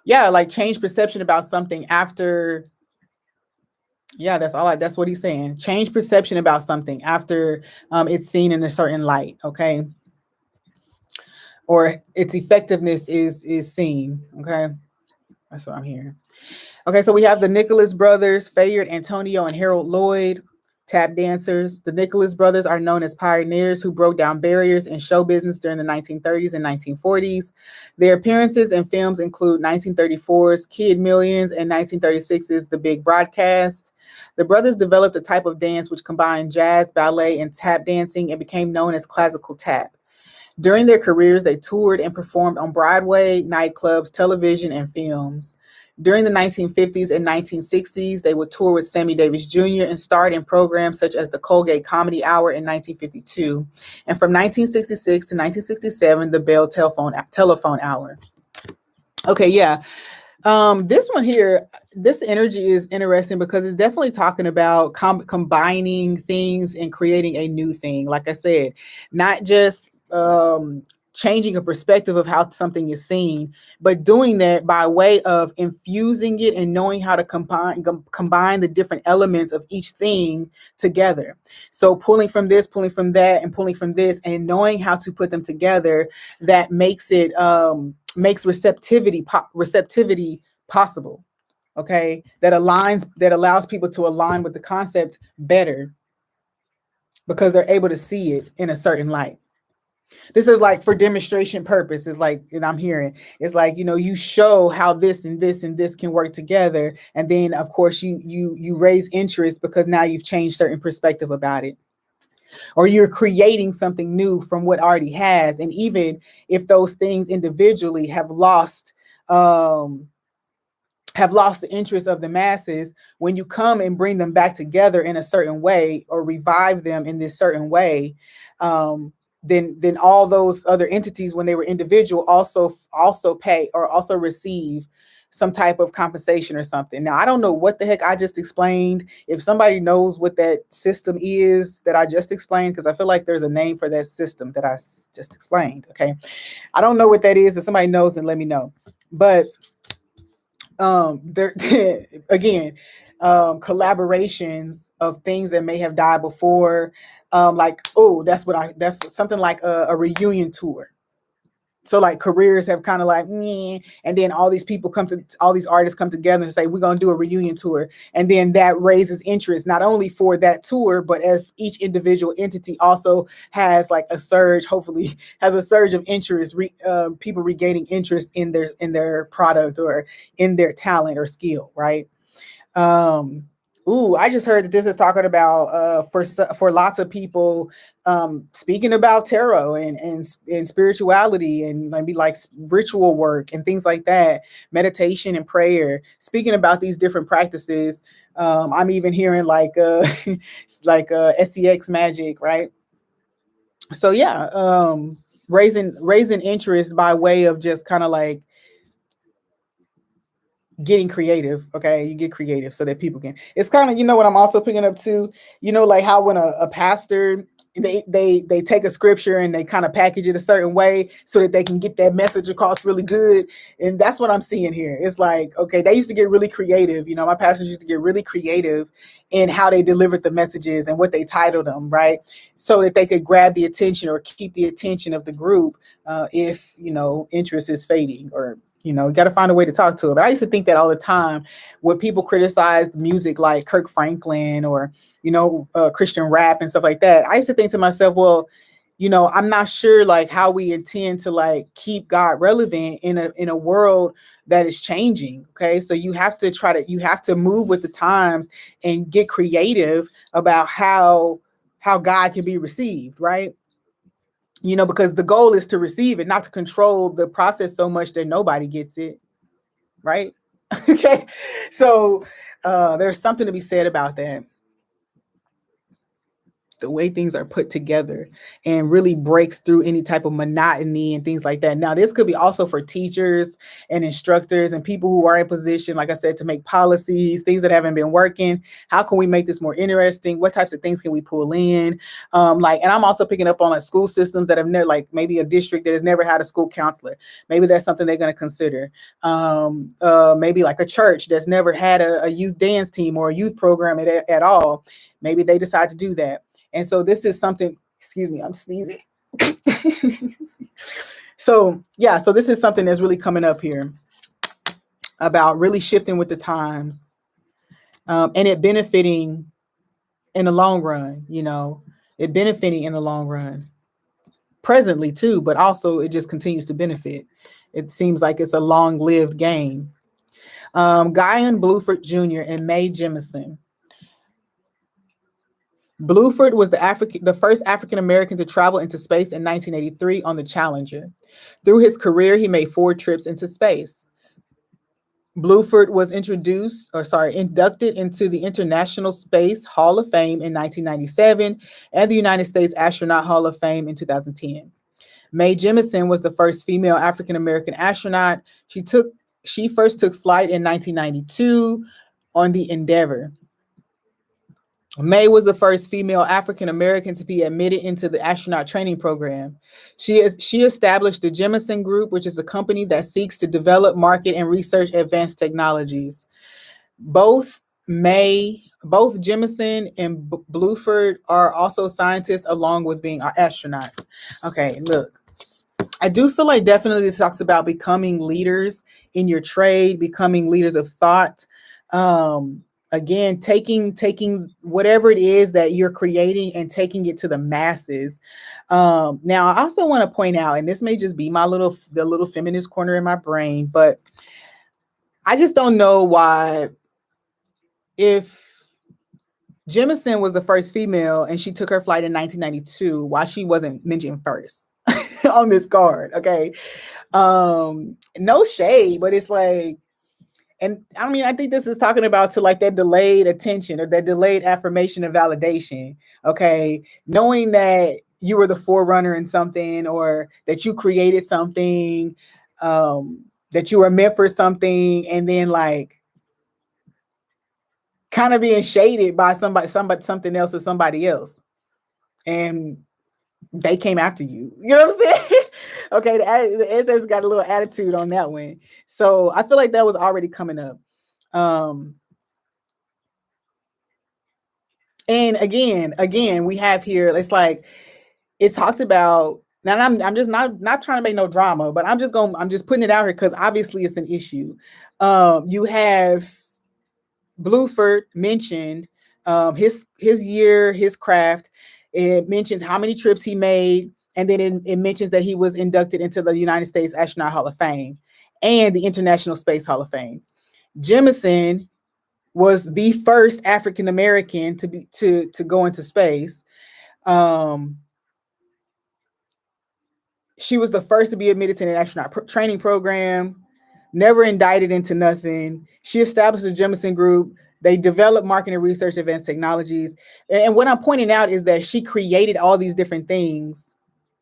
yeah, like change perception about something after. Yeah, that's what he's saying. Change perception about something after it's seen in a certain light. Okay, or its effectiveness is seen. Okay, that's what I'm hearing. Okay, so we have the Nicholas brothers, Fayard Antonio and Harold Lloyd, tap dancers. The Nicholas brothers are known as pioneers who broke down barriers in show business during the 1930s and 1940s. Their appearances in films include 1934's Kid Millions and 1936's The Big Broadcast. The brothers developed a type of dance which combined jazz, ballet, and tap dancing and became known as classical tap. During their careers, they toured and performed on Broadway, nightclubs, television, and films. During the 1950s and 1960s, they would tour with Sammy Davis Jr. and starred in programs such as the Colgate Comedy Hour in 1952, and from 1966 to 1967, the Bell Telephone Hour. Okay, yeah. This one here, this energy is interesting because it's definitely talking about combining things and creating a new thing. Like I said, not just changing a perspective of how something is seen, but doing that by way of infusing it and knowing how to combine the different elements of each thing together. So pulling from this, pulling from that, and pulling from this, and knowing how to put them together, that makes it makes receptivity possible. Okay, that allows people to align with the concept better because they're able to see it in a certain light. This is like for demonstration purposes, like, and I'm hearing it's like, you show how this and this and this can work together, and then of course you raise interest because now you've changed certain perspective about it, or you're creating something new from what already has. And even if those things individually have have lost the interest of the masses, when you come and bring them back together in a certain way or revive them in this certain way, then all those other entities, when they were individual, also pay or also receive some type of compensation or something. Now, I don't know what the heck I just explained. If somebody knows what that system is that I just explained, because I feel like there's a name for that system that I just explained. Okay. I don't know what that is. If somebody knows, then let me know. But there again, collaborations of things that may have died before, like, oh, that's something like a reunion tour. So like careers have kind of like meh, and then all these artists come together and say, we're going to do a reunion tour, and then that raises interest not only for that tour, but if each individual entity also has like a surge, hopefully has a surge of interest, people regaining interest in their product or in their talent or skill, right? um I just heard that this is talking about for lots of people, speaking about tarot and spirituality and maybe like ritual work and things like that, meditation and prayer, speaking about these different practices. I'm even hearing like like sex magic, right? So yeah, raising interest by way of just kind of like getting creative. Okay, you get creative so that people can, it's kind of, what I'm also picking up too, like how when a pastor, they take a scripture and they kind of package it a certain way so that they can get that message across really good. And that's what I'm seeing here. It's like, okay, they used to get really creative, my pastors used to get really creative in how they delivered the messages and what they titled them, right? So that they could grab the attention or keep the attention of the group, if interest is fading, or you got to find a way to talk to it. But I used to think that all the time when people criticized music like Kirk Franklin or, Christian rap and stuff like that. I used to think to myself, well, I'm not sure like how we intend to like keep God relevant in a world that is changing. Okay. So you have to move with the times and get creative about how God can be received. Right. Because the goal is to receive it, not to control the process so much that nobody gets it. Right. Okay. So there's something to be said about that. The way things are put together and really breaks through any type of monotony and things like that. Now, this could be also for teachers and instructors and people who are in position, like I said, to make policies, things that haven't been working. How can we make this more interesting? What types of things can we pull in? And I'm also picking up on like school systems that have never, like maybe a district that has never had a school counselor. Maybe that's something they're going to consider. Maybe like a church that's never had a youth dance team or a youth program at all. Maybe they decide to do that. And so this is something, excuse me, I'm sneezing. So this is something that's really coming up here about really shifting with the times, and it benefiting in the long run, it benefiting in the long run presently too, but also it just continues to benefit. It seems like it's a long-lived game. Guyon Bluford Jr. and Mae Jemison. Bluford was the first African American to travel into space in 1983 on the Challenger. Through his career, he made 4 trips into space. Bluford was inducted into the International Space Hall of Fame in 1997 and the United States Astronaut Hall of Fame in 2010. Mae Jemison was the first female African American astronaut. She first took flight in 1992 on the Endeavour. Mae was the first female African American to be admitted into the astronaut training program. She established the Jemison Group, which is a company that seeks to develop, market, and research advanced technologies. Both Jemison and Bluford are also scientists, along with being astronauts. Okay, look. I do feel like definitely this talks about becoming leaders in your trade, becoming leaders of thought. Again, taking whatever it is that you're creating and taking it to the masses. Now, I also want to point out, and this may just be the little feminist corner in my brain, but I just don't know why, if Jemison was the first female and she took her flight in 1992, why she wasn't mentioned first on this card. Okay. No shade, but it's like, And I mean, I think this is talking about to like that delayed attention or that delayed affirmation and validation. Okay. Knowing that you were the forerunner in something or that you created something, that you were meant for something, and then like kind of being shaded by somebody, something else or somebody else. And they came after you. You know what I'm saying? Okay. The SS got a little attitude on that one. So I feel like that was already coming up. Um, And again, we have here, it's like it talks about now. I'm just not trying to make no drama, but I'm just putting it out here because obviously it's an issue. You have Bluford mentioned his year, his craft. It mentions how many trips he made, and then it mentions that he was inducted into the United States Astronaut Hall of Fame and the International Space Hall of Fame. Jemison was the first African American to go into space. Um, she was the first to be admitted to an astronaut training program. Never indicted into nothing. She established the Jemison Group. They developed marketing research, advanced technologies. And what I'm pointing out is that she created all these different things.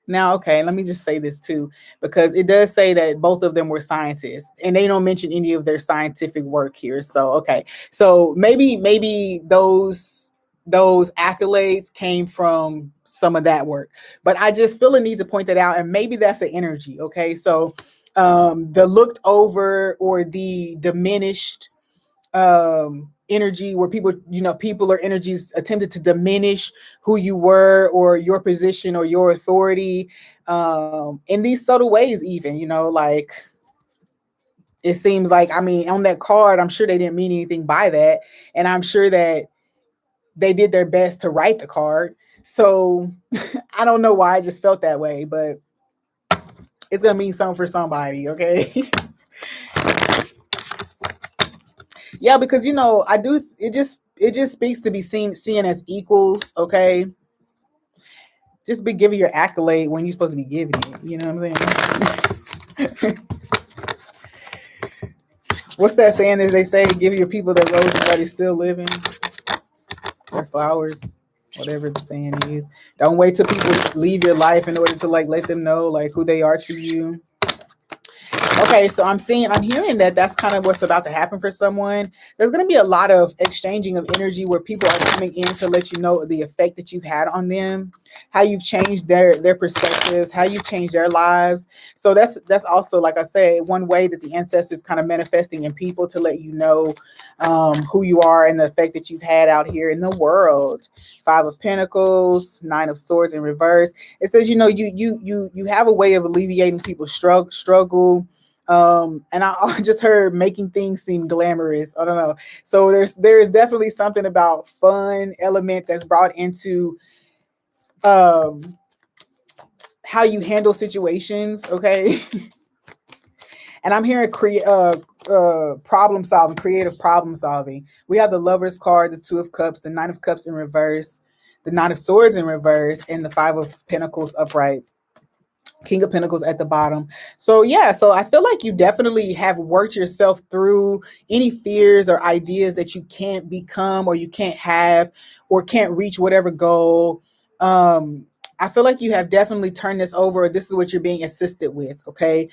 Now, okay, let me just say this too, because it does say that both of them were scientists, and they don't mention any of their scientific work here. So, okay, so maybe those accolades came from some of that work, but I just feel a need to point that out, and maybe that's the energy. Okay, so the looked over or the diminished energy where people or energies attempted to diminish who you were or your position or your authority, in these subtle ways, even, like it seems like, I mean, on that card, I'm sure they didn't mean anything by that, and I'm sure that they did their best to write the card. So I don't know why I just felt that way, but it's gonna mean something for somebody. Okay. Yeah, because I do. It just speaks to be seen as equals. Okay, just be giving your accolade when you're supposed to be giving it. You know what I'm saying? What's that saying that they say? Give your people their roses while they're still living, their flowers, whatever the saying is. Don't wait till people leave your life in order to like let them know like who they are to you. Okay, so I'm hearing that that's kind of what's about to happen for someone. There's going to be a lot of exchanging of energy where people are coming in to let you know the effect that you've had on them, how you've changed their perspectives, how you've changed their lives. So that's also, like I say, one way that the ancestors kind of manifesting in people to let you know who you are and the effect that you've had out here in the world. Five of Pentacles, Nine of Swords in reverse. It says you have a way of alleviating people's struggle. And I just heard making things seem glamorous. I don't know. So there is definitely something about fun element that's brought into um how you handle situations. Okay. And I'm hearing problem solving, creative problem solving. We have the Lover's card, the Two of Cups, the Nine of Cups in reverse, the Nine of Swords in reverse, and the Five of Pentacles upright. King of Pentacles at the bottom. So yeah, so I feel like you definitely have worked yourself through any fears or ideas that you can't become or you can't have or can't reach whatever goal. I feel like you have definitely turned this over. This is what you're being assisted with. Okay.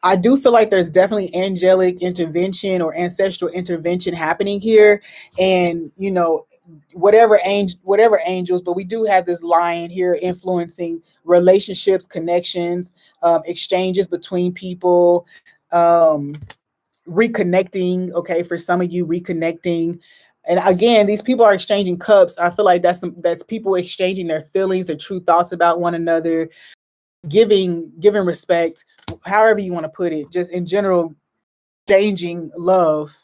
I do feel like there's definitely angelic intervention or ancestral intervention happening here. And, whatever angels, but we do have this lion here influencing relationships, connections, exchanges between people, um, reconnecting. Okay. For some of you, reconnecting. And again, these people are exchanging cups. I feel like that's people exchanging their feelings, their true thoughts about one another, giving respect, however you want to put it, just in general, exchanging love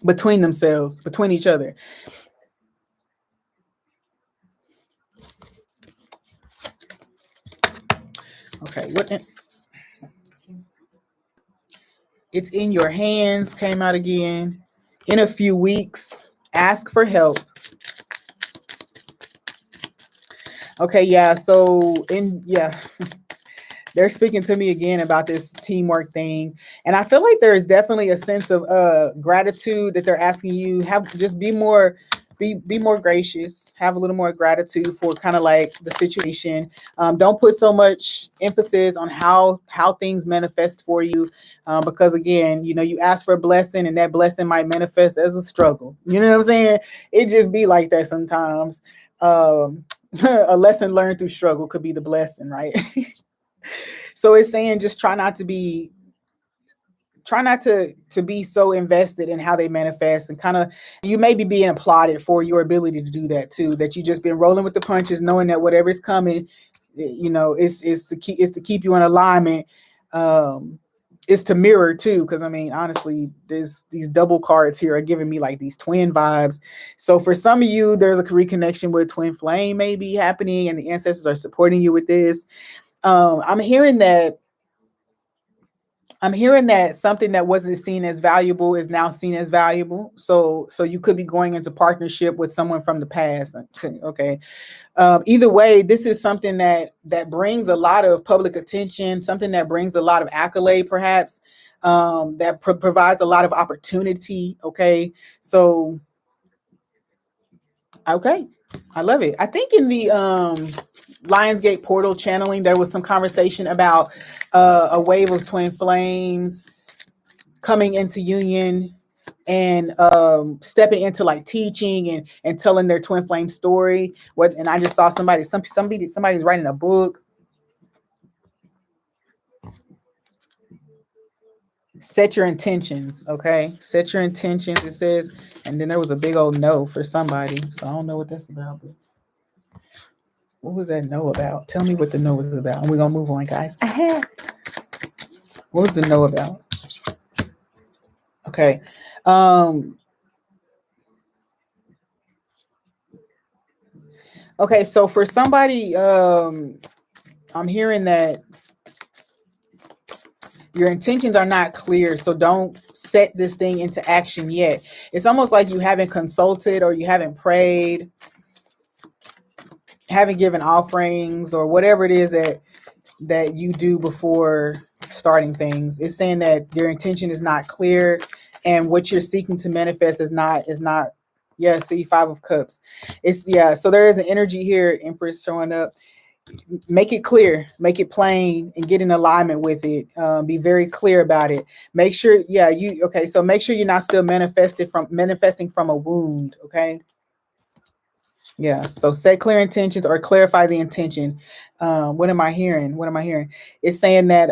between themselves, between each other. Okay, it's in your hands came out again. In a few weeks, ask for help. Okay, yeah. So They're speaking to me again about this teamwork thing, and I feel like there is definitely a sense of gratitude that they're asking you have just be more gracious, have a little more gratitude for kind of like the situation. Don't put so much emphasis on how things manifest for you, because again, you ask for a blessing, and that blessing might manifest as a struggle. You know what I'm saying? It just be like that sometimes. A lesson learned through struggle could be the blessing, right? So it's saying just try not to be so invested in how they manifest, and kind of you may be being applauded for your ability to do that too, that you just been rolling with the punches, knowing that whatever's coming, is to keep you in alignment. um is to mirror too, because I mean, honestly, there's these double cards here are giving me like these twin vibes. So for some of you, there's a reconnection with twin flame maybe happening, and the ancestors are supporting you with this. I'm hearing that something that wasn't seen as valuable is now seen as valuable. So you could be going into partnership with someone from the past. Okay. Either way, this is something that brings a lot of public attention, something that brings a lot of accolade, perhaps, that provides a lot of opportunity. Okay. So, okay. I love it. I think in the Lionsgate portal channeling, there was some conversation about a wave of twin flames coming into union, and stepping into like teaching and telling their twin flame story. And I just saw somebody's writing a book. Set your intentions, okay? Set your intentions, it says. And then there was a big old no for somebody, so I don't know what that's about. But what was that no about? Tell me what the no was about, and we're gonna move on, guys. What was the no about? Okay. Okay, so for somebody, I'm hearing that your intentions are not clear, so don't set this thing into action yet. It's almost like you haven't consulted, or you haven't prayed, haven't given offerings, or whatever it is that you do before starting things. It's saying that your intention is not clear, and what you're seeking to manifest is not. Yeah, see, 5 of Cups. So there is an energy here, Empress, showing up. Make it clear, make it plain, and get in alignment with it. Be very clear about it. Make sure, so make sure you're not still manifesting from a wound. Okay. Yeah. So set clear intentions, or clarify the intention. What am I hearing? It's saying that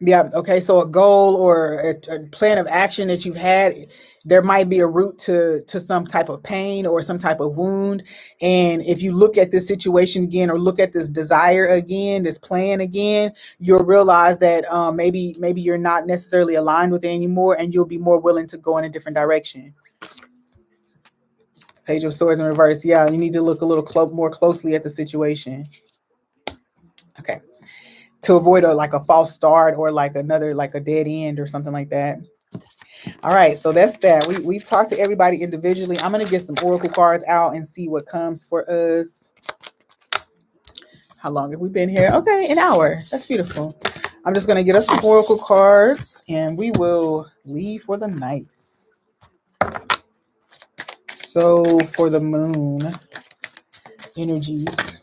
yeah. Okay. So a goal, or a plan of action that you've had, there might be a root to some type of pain or some type of wound. And if you look at this situation again, or look at this desire again, this plan again, you'll realize that maybe you're not necessarily aligned with it anymore, and you'll be more willing to go in a different direction. Page of Swords in reverse. Yeah, you need to look a little more closely at the situation. Okay. To avoid a false start, or like a dead end or something like that. All right, so that's that. We've talked to everybody individually. I'm gonna get some oracle cards out and see what comes for us. How long have we been here? Okay, an hour. That's beautiful. I'm just gonna get us some oracle cards, and we will leave for the night. So for the moon energies.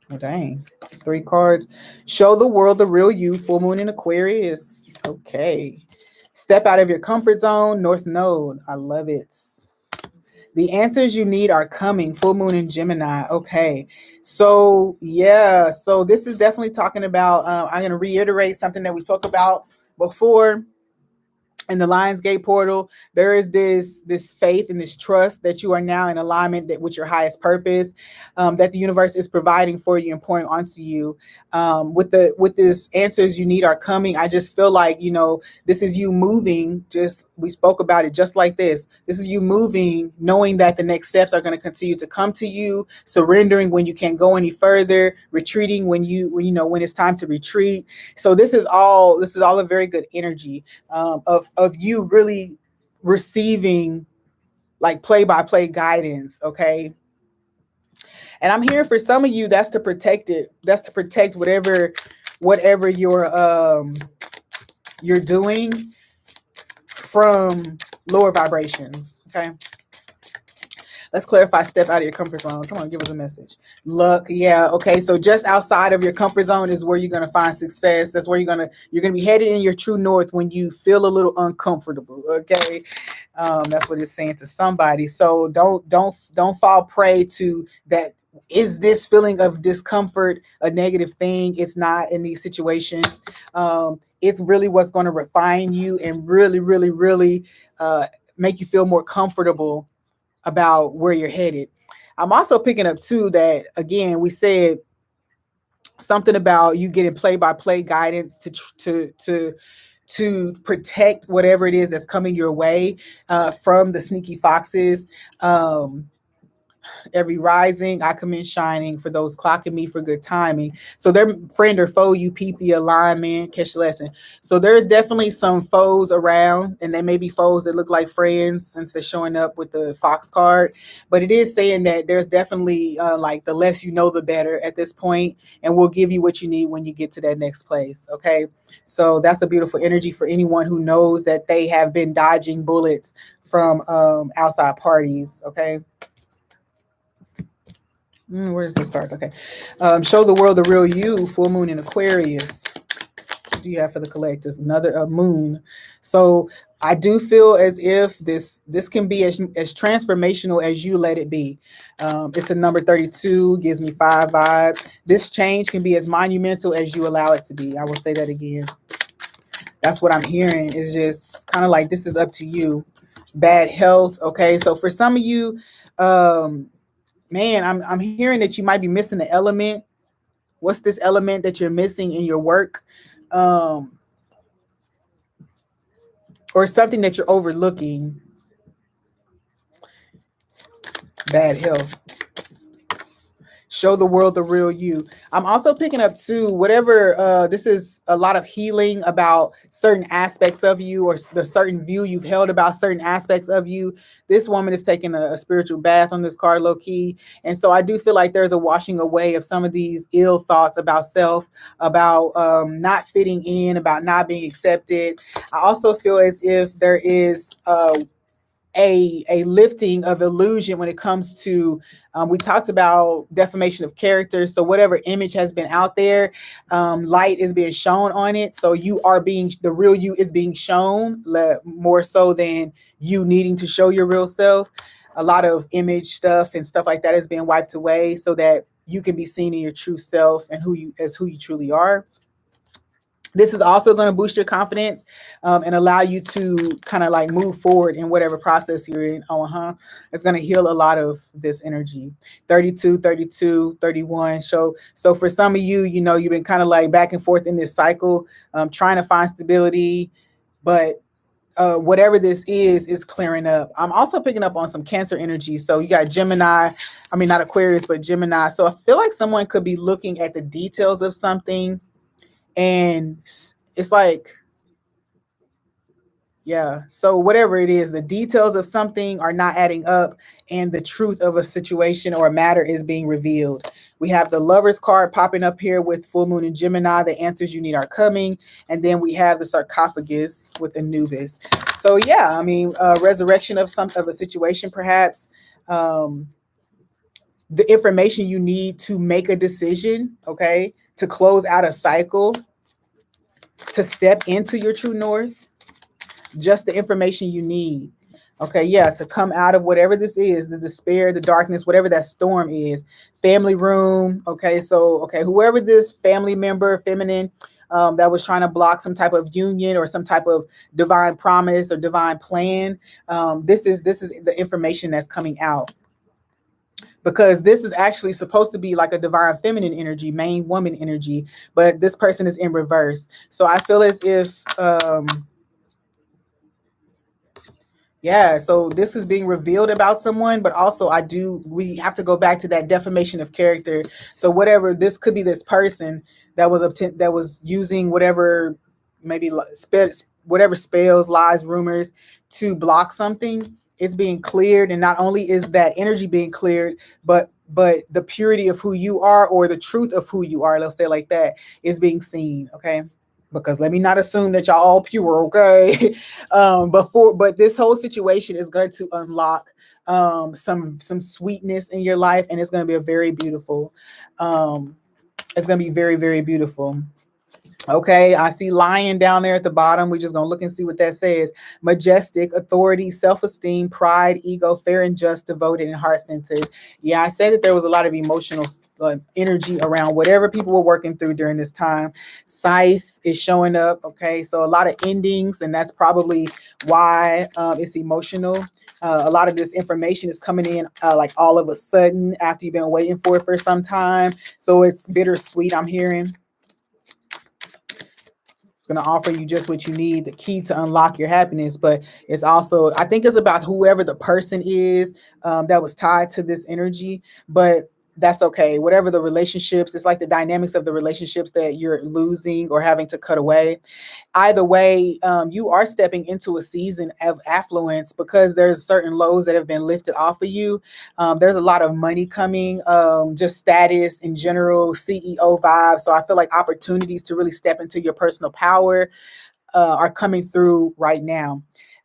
Oh, dang. 3 cards. Show the world the real you. Full moon in Aquarius. Okay. Step out of your comfort zone. North Node. I love it. The answers you need are coming. Full moon in Gemini. Okay. So, yeah. So this is definitely talking about, I'm going to reiterate something that we spoke about before. In the Lionsgate portal, there is this faith and this trust that you are now in alignment with your highest purpose, that the universe is providing for you and pouring onto you. With this answers you need are coming. I just feel like, this is you moving. Just we spoke about it just like this. This is you moving, knowing that the next steps are going to continue to come to you. Surrendering when you can't go any further. Retreating when when it's time to retreat. So this is all a very good energy of you really receiving like play-by-play guidance. Okay. And I'm hearing for some of you, that's to protect it. That's to protect whatever you're doing from lower vibrations. Okay. Let's clarify. Step out of your comfort zone. Come on, give us a message. Luck, yeah, okay. So just outside of your comfort zone is where you're gonna find success. That's where you're gonna be headed in your true north when you feel a little uncomfortable. Okay, that's what it's saying to somebody. So don't fall prey to that. Is this feeling of discomfort a negative thing? It's not in these situations. It's really what's going to refine you and really, really, really make you feel more comfortable about where you're headed. I'm also picking up too that again we said something about you getting play by play guidance to protect whatever it is that's coming your way from the sneaky foxes. Every rising, I come in shining for those clocking me for good timing. So their friend or foe, you peep the alignment, catch the lesson. So there's definitely some foes around, and they may be foes that look like friends since they're showing up with the fox card. But it is saying that there's definitely like the less you know, the better at this point, and we'll give you what you need when you get to that next place. Okay. So that's a beautiful energy for anyone who knows that they have been dodging bullets from outside parties. Okay. Where's the stars? Okay. Show the world the real you. Full moon in Aquarius. What do you have for the collective? Another moon. So I do feel as if this can be as transformational as you let it be. It's a number 32, gives me 5 vibes. This change can be as monumental as you allow it to be. I will say that again. That's what I'm hearing. Is just kind of like this is up to you. Bad health. Okay. So for some of you, man, I'm hearing that you might be missing the element. What's this element that you're missing in your work? Um, or something that you're overlooking. Bad health. Show the world the real you. I'm also picking up too, whatever, this is a lot of healing about certain aspects of you or the certain view you've held about certain aspects of you. This woman is taking a spiritual bath on this card, low key. And so I do feel like there's a washing away of some of these ill thoughts about self, about not fitting in, about not being accepted. I also feel as if there is a lifting of illusion when it comes to we talked about defamation of character. So whatever image has been out there, light is being shown on it. So you are being, the real you is being shown more so than you needing to show your real self. A lot of image stuff and stuff like that is being wiped away so that you can be seen in your true self and who you truly are. This is also going to boost your confidence and allow you to kind of like move forward in whatever process you're in. It's going to heal a lot of this energy. 32, 32, 31. So for some of you, you've been kind of like back and forth in this cycle, trying to find stability, but whatever this is clearing up. I'm also picking up on some Cancer energy. So you got Gemini, I mean, not Aquarius, but Gemini. So I feel like someone could be looking at the details of something, and it's like, yeah, so whatever it is, the details of something are not adding up, and the truth of a situation or a matter is being revealed. We have the Lovers card popping up here with full moon in Gemini. The answers you need are coming. And then we have the sarcophagus with Anubis. So yeah, I mean, resurrection of a situation, perhaps. The information you need to make a decision, okay, to close out a cycle, to step into your true north, just the information you need. Okay, yeah, to come out of whatever this is, the despair, the darkness, whatever that storm is. Family room. Okay, so, okay, whoever this family member, feminine, that was trying to block some type of union or some type of divine promise or divine plan. This is the information that's coming out, because this is actually supposed to be like a divine feminine energy, main woman energy, but this person is in reverse. So I feel as if yeah, so this is being revealed about someone, but also we have to go back to that defamation of character. So whatever, this could be this person that was using whatever, maybe whatever spells, lies, rumors to block something. It's being cleared, and not only is that energy being cleared, but but the purity of who you are, or the truth of who you are, let's say like that, is being seen. Okay. Because let me not assume that y'all all pure, okay? But this whole situation is going to unlock some sweetness in your life, and it's going to be a very beautiful. Um, it's going to be very, very beautiful. Okay, I see lion down there at the bottom. We're just gonna look and see what that says. Majestic, authority, self-esteem, pride, ego, fair and just, devoted, and heart-centered. Yeah, I said that there was a lot of emotional energy around whatever people were working through during this time. Scythe is showing up. Okay, so a lot of endings, and that's probably why it's emotional. A lot of this information is coming in like all of a sudden after you've been waiting for it for some time. So it's bittersweet, I'm hearing. It's going to offer you just what you need, the key to unlock your happiness. But it's also, I think it's about whoever the person is that was tied to this energy. But that's okay. Whatever the relationships, it's like the dynamics of the relationships that you're losing or having to cut away. Either way, you are stepping into a season of affluence because there's certain lows that have been lifted off of you. There's a lot of money coming, just status in general, CEO vibes. So I feel like opportunities to really step into your personal power are coming through right now.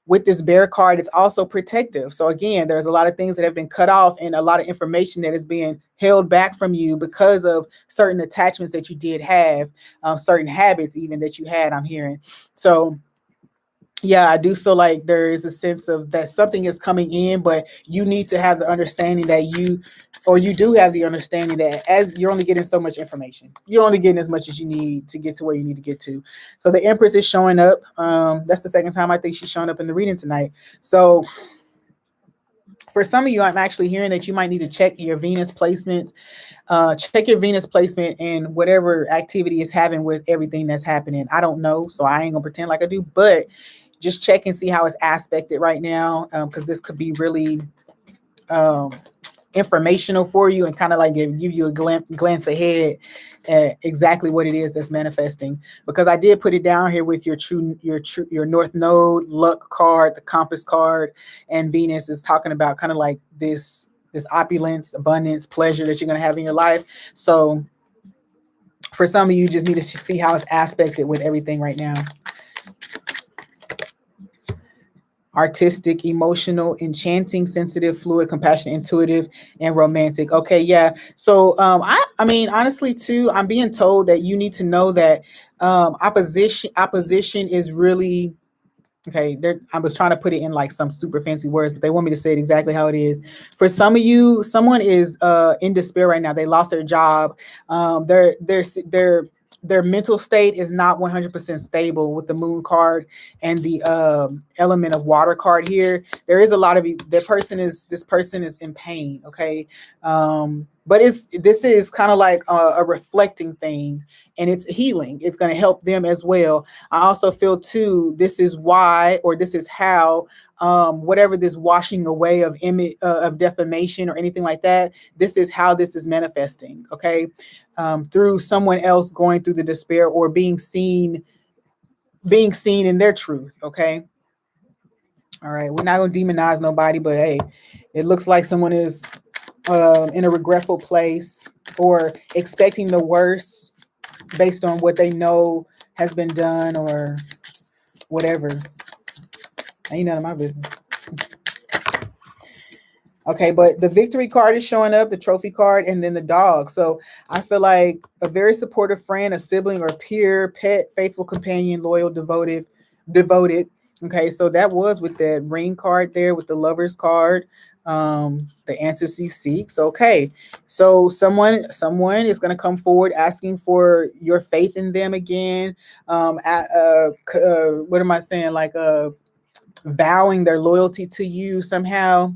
With this bear card, it's also protective. So again, there's a lot of things that have been cut off and a lot of information that is being held back from you because of certain attachments that you did have, certain habits even that you had, I'm hearing. So yeah, I do feel like there is a sense of that something is coming in, but you need to have the understanding that you do have the understanding that as you're only getting so much information, you're only getting as much as you need to get to where you need to get to. So the Empress is showing up. That's the second time I think she's showing up in the reading tonight. So for some of you, I'm actually hearing that you might need to check your Venus placements, check your Venus placement and whatever activity is having with everything that's happening. I don't know, so I ain't gonna pretend like I do, but just check and see how it's aspected right now, because this could be really um, informational for you and kind of like give you a glance ahead at exactly what it is that's manifesting. Because I did put it down here with your North Node, luck card, the compass card, and Venus is talking about kind of like this opulence, abundance, pleasure that you're going to have in your life. So for some of you, just need to see how it's aspected with everything right now. Artistic, emotional, enchanting, sensitive, fluid, compassionate, intuitive, and romantic. Okay, yeah. So I mean, honestly, too, I'm being told that you need to know that opposition is really okay. I was trying to put it in like some super fancy words, but they want me to say it exactly how it is. For some of you, someone is in despair right now. They lost their job. Their mental state is not 100% stable with the moon card and the element of water card here. There is a lot of this person is in pain. Okay. But this is kind of like a reflecting thing, and it's healing. It's going to help them as well. I also feel too, this is why, or this is how, whatever this washing away of image of defamation or anything like that, this is how this is manifesting. Okay. Through someone else going through the despair or being seen in their truth. Okay. All right. We're not going to demonize nobody, but hey, it looks like someone is in a regretful place or expecting the worst based on what they know has been done or whatever. Ain't none of my business. Okay, but the victory card is showing up, the trophy card, and then the dog. So I feel like a very supportive friend, a sibling or peer, pet, faithful companion, loyal, devoted. Okay, so that was with that ring card there, with the lover's card, the answers you seek. So okay, so someone is going to come forward asking for your faith in them again. What am I saying? Like vowing their loyalty to you somehow.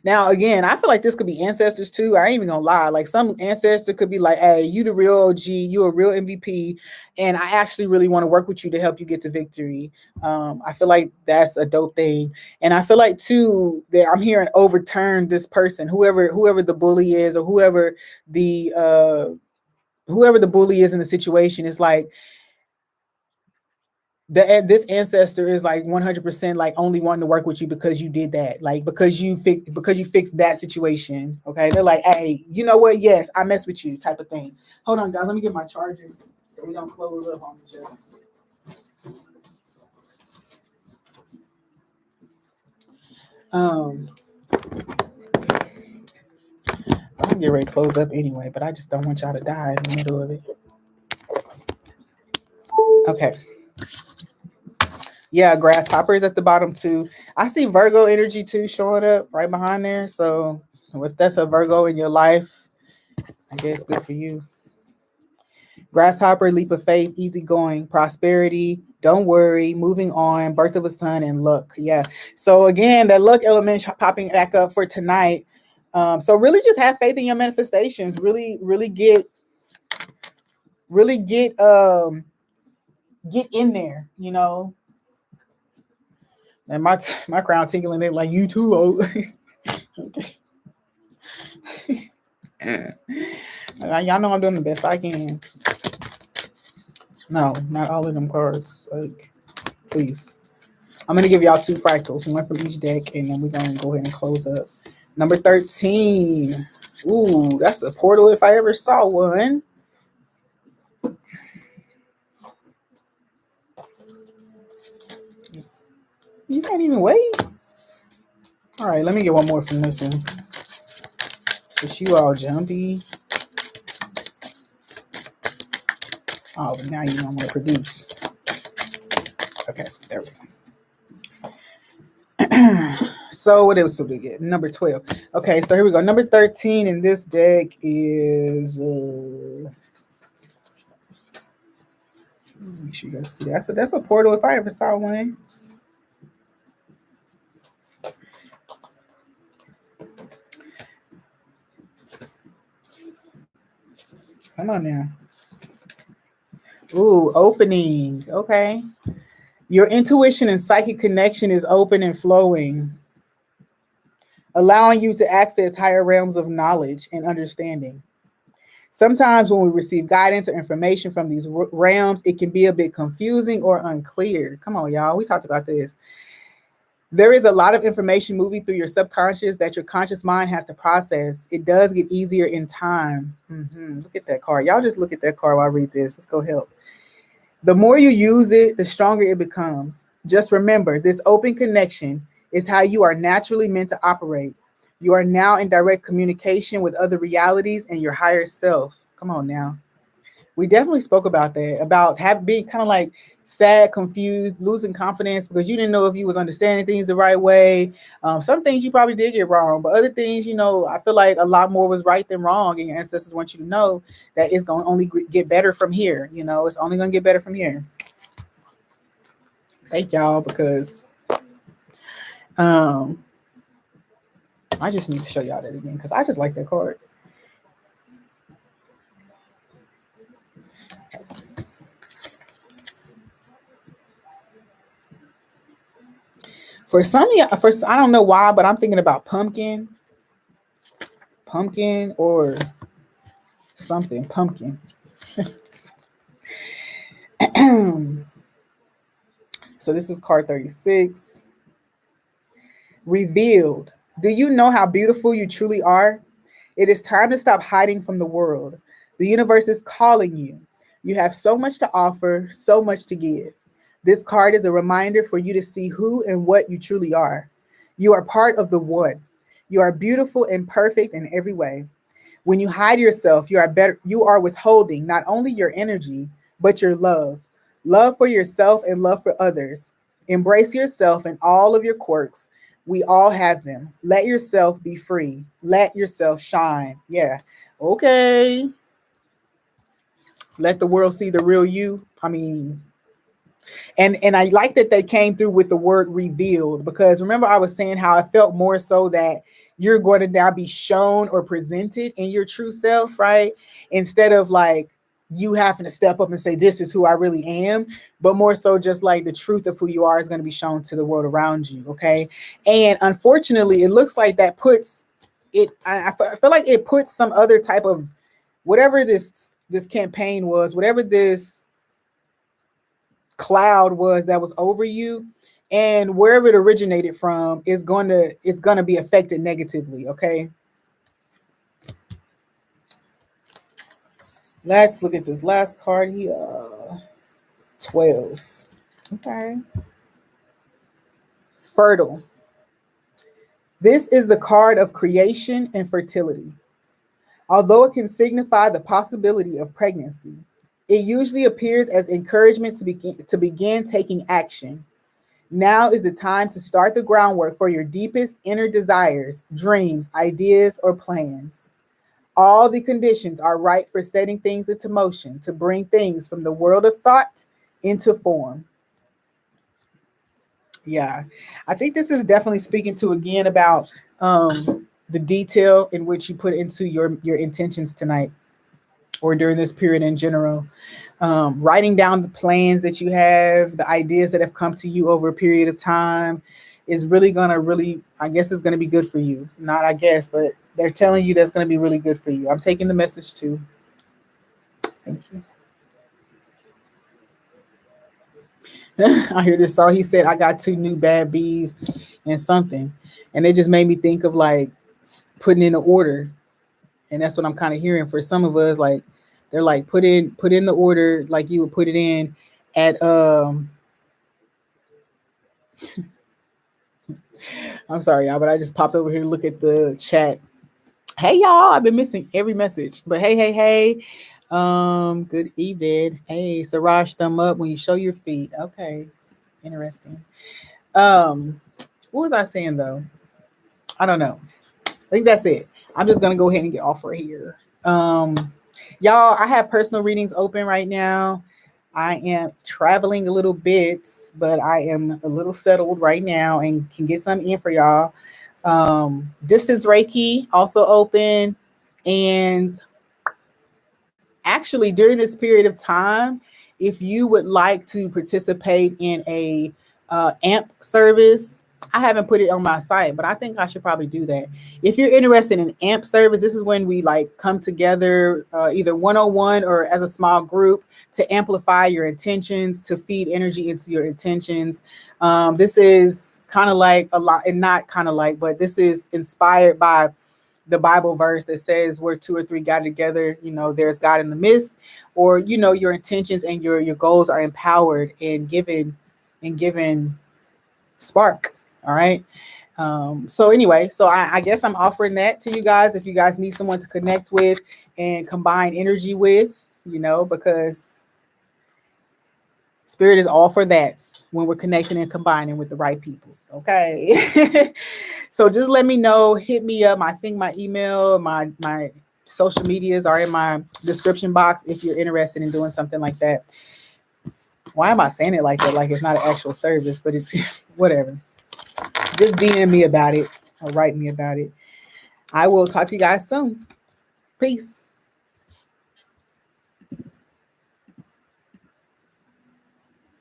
Now, again, I feel like this could be ancestors too. I ain't even gonna lie. Like some ancestor could be like, "Hey, you the real OG, you a real MVP, and I actually really want to work with you to help you get to victory." I feel like that's a dope thing, and I feel like too that I'm hearing overturn this person, whoever the bully is, or whoever the bully is in the situation. Is like this ancestor is like 100% like only wanting to work with you because you did that, like because you fixed that situation. Okay, they're like, hey, you know what? Yes, I mess with you, type of thing. Hold on, guys. Let me get my charger so we don't close up on each other. Um, I'm getting ready to close up anyway, but I just don't want y'all to die in the middle of it. Okay. Yeah, grasshoppers at the bottom too. I see Virgo energy too showing up right behind there. So if that's a Virgo in your life, I guess good for you. Grasshopper, leap of faith, easygoing, prosperity, don't worry, moving on, birth of a son, and luck. Yeah. So again, that luck element popping back up for tonight. So really just have faith in your manifestations. Really get in there, you know. And my crown tingling it like you too. Oh. Okay. Y'all know I'm doing the best I can. No, not all of them cards. Like, please. I'm going to give y'all 2 fractals, one from each deck, and then we're going to go ahead and close up. Number 13. Ooh, that's a portal if I ever saw one. You can't even wait. All right, let me get one more from this one. Since you all jumpy. Oh, but now you don't want to produce. Okay, there we go. So what else did we get? Number 12. Okay, so here we go. Number 13 in this deck is make sure you guys see that. So that's a portal if I ever saw one. Come on now. Ooh, opening. Okay. Your intuition and psychic connection is open and flowing, allowing you to access higher realms of knowledge and understanding. Sometimes when we receive guidance or information from these realms, it can be a bit confusing or unclear. Come on, y'all. We talked about this. There is a lot of information moving through your subconscious that your conscious mind has to process. It does get easier in time. Look at that card. Y'all just look at that card while I read this. Let's go help. The more you use it, the stronger it becomes. Just remember, this open connection is how you are naturally meant to operate. You are now in direct communication with other realities and your higher self. Come on now. We definitely spoke about that, about being kind of like sad, confused, losing confidence because you didn't know if you was understanding things the right way. Some things you probably did get wrong, but other things, you know, I feel like a lot more was right than wrong. And your ancestors want you to know that it's going to only get better from here. You know, it's only going to get better from here. Thank y'all, because I just need to show y'all that again because I just like that card. For some of y'all, I don't know why, but I'm thinking about pumpkin or something, pumpkin. So this is card 36. Revealed. Do you know how beautiful you truly are? It is time to stop hiding from the world. The universe is calling you. You have so much to offer, so much to give. This card is a reminder for you to see who and what you truly are. You are part of the one. You are beautiful and perfect in every way. When you hide yourself, you are withholding not only your energy, but your love. Love for yourself and love for others. Embrace yourself and all of your quirks. We all have them. Let yourself be free. Let yourself shine. Yeah. Okay. Let the world see the real you. I mean, and I like that they came through with the word revealed, because remember I was saying how I felt more so that you're going to now be shown or presented in your true self, right? Instead of like you having to step up and say, this is who I really am, but more so just like the truth of who you are is going to be shown to the world around you. Okay. And unfortunately, it looks like that puts it, I feel like it puts some other type of whatever this campaign was, whatever this cloud was that was over you, and wherever it originated from is it's going to be affected negatively. Okay, let's look at this last card here. 12. Okay. Fertile. This is the card of creation and fertility. Although it can signify the possibility of pregnancy, it usually appears as encouragement to begin taking action. Now is the time to start the groundwork for your deepest inner desires, dreams, ideas, or plans. All the conditions are right for setting things into motion to bring things from the world of thought into form. Yeah, I think this is definitely speaking to again about the detail in which you put into your intentions tonight or during this period in general. Writing down the plans that you have, the ideas that have come to you over a period of time is really gonna really, I guess, is gonna be good for you. Not I guess, but they're telling you that's gonna be really good for you. I'm taking the message too. Thank you. I hear this song. He said, I got two new bad bees and something. And it just made me think of like putting in the order. And that's what I'm kind of hearing for some of us. Like they're like, put in the order like you would put it in at I'm sorry, y'all, but I just popped over here to look at the chat. Hey y'all, I've been missing every message. But hey. Good evening. Hey, Siraj, thumb up when you show your feet. Okay. Interesting. What was I saying though? I don't know. I think that's it. I'm just gonna go ahead and get off right here. Y'all, I have personal readings open right now. I am traveling a little bit, but I am a little settled right now and can get some in for y'all. Distance Reiki also open, and actually during this period of time, if you would like to participate in a amp service, I haven't put it on my site, but I think I should probably do that. If you're interested in amp service, this is when we like come together either one-on-one or as a small group to amplify your intentions, to feed energy into your intentions. This is kind of like a lot, and not kind of like, but this is inspired by the Bible verse that says where two or three got together, there's God in the midst, or, your intentions and your goals are empowered and given spark. All right. So anyway, so I guess I'm offering that to you guys if you guys need someone to connect with and combine energy with, because Spirit is all for that when we're connecting and combining with the right peoples. Okay. So just let me know, hit me up. I think my email, my social medias are in my description box if you're interested in doing something like that. Why am I saying it like that? Like it's not an actual service, but it's whatever. Just DM me about it or write me about it. I will talk to you guys soon. Peace.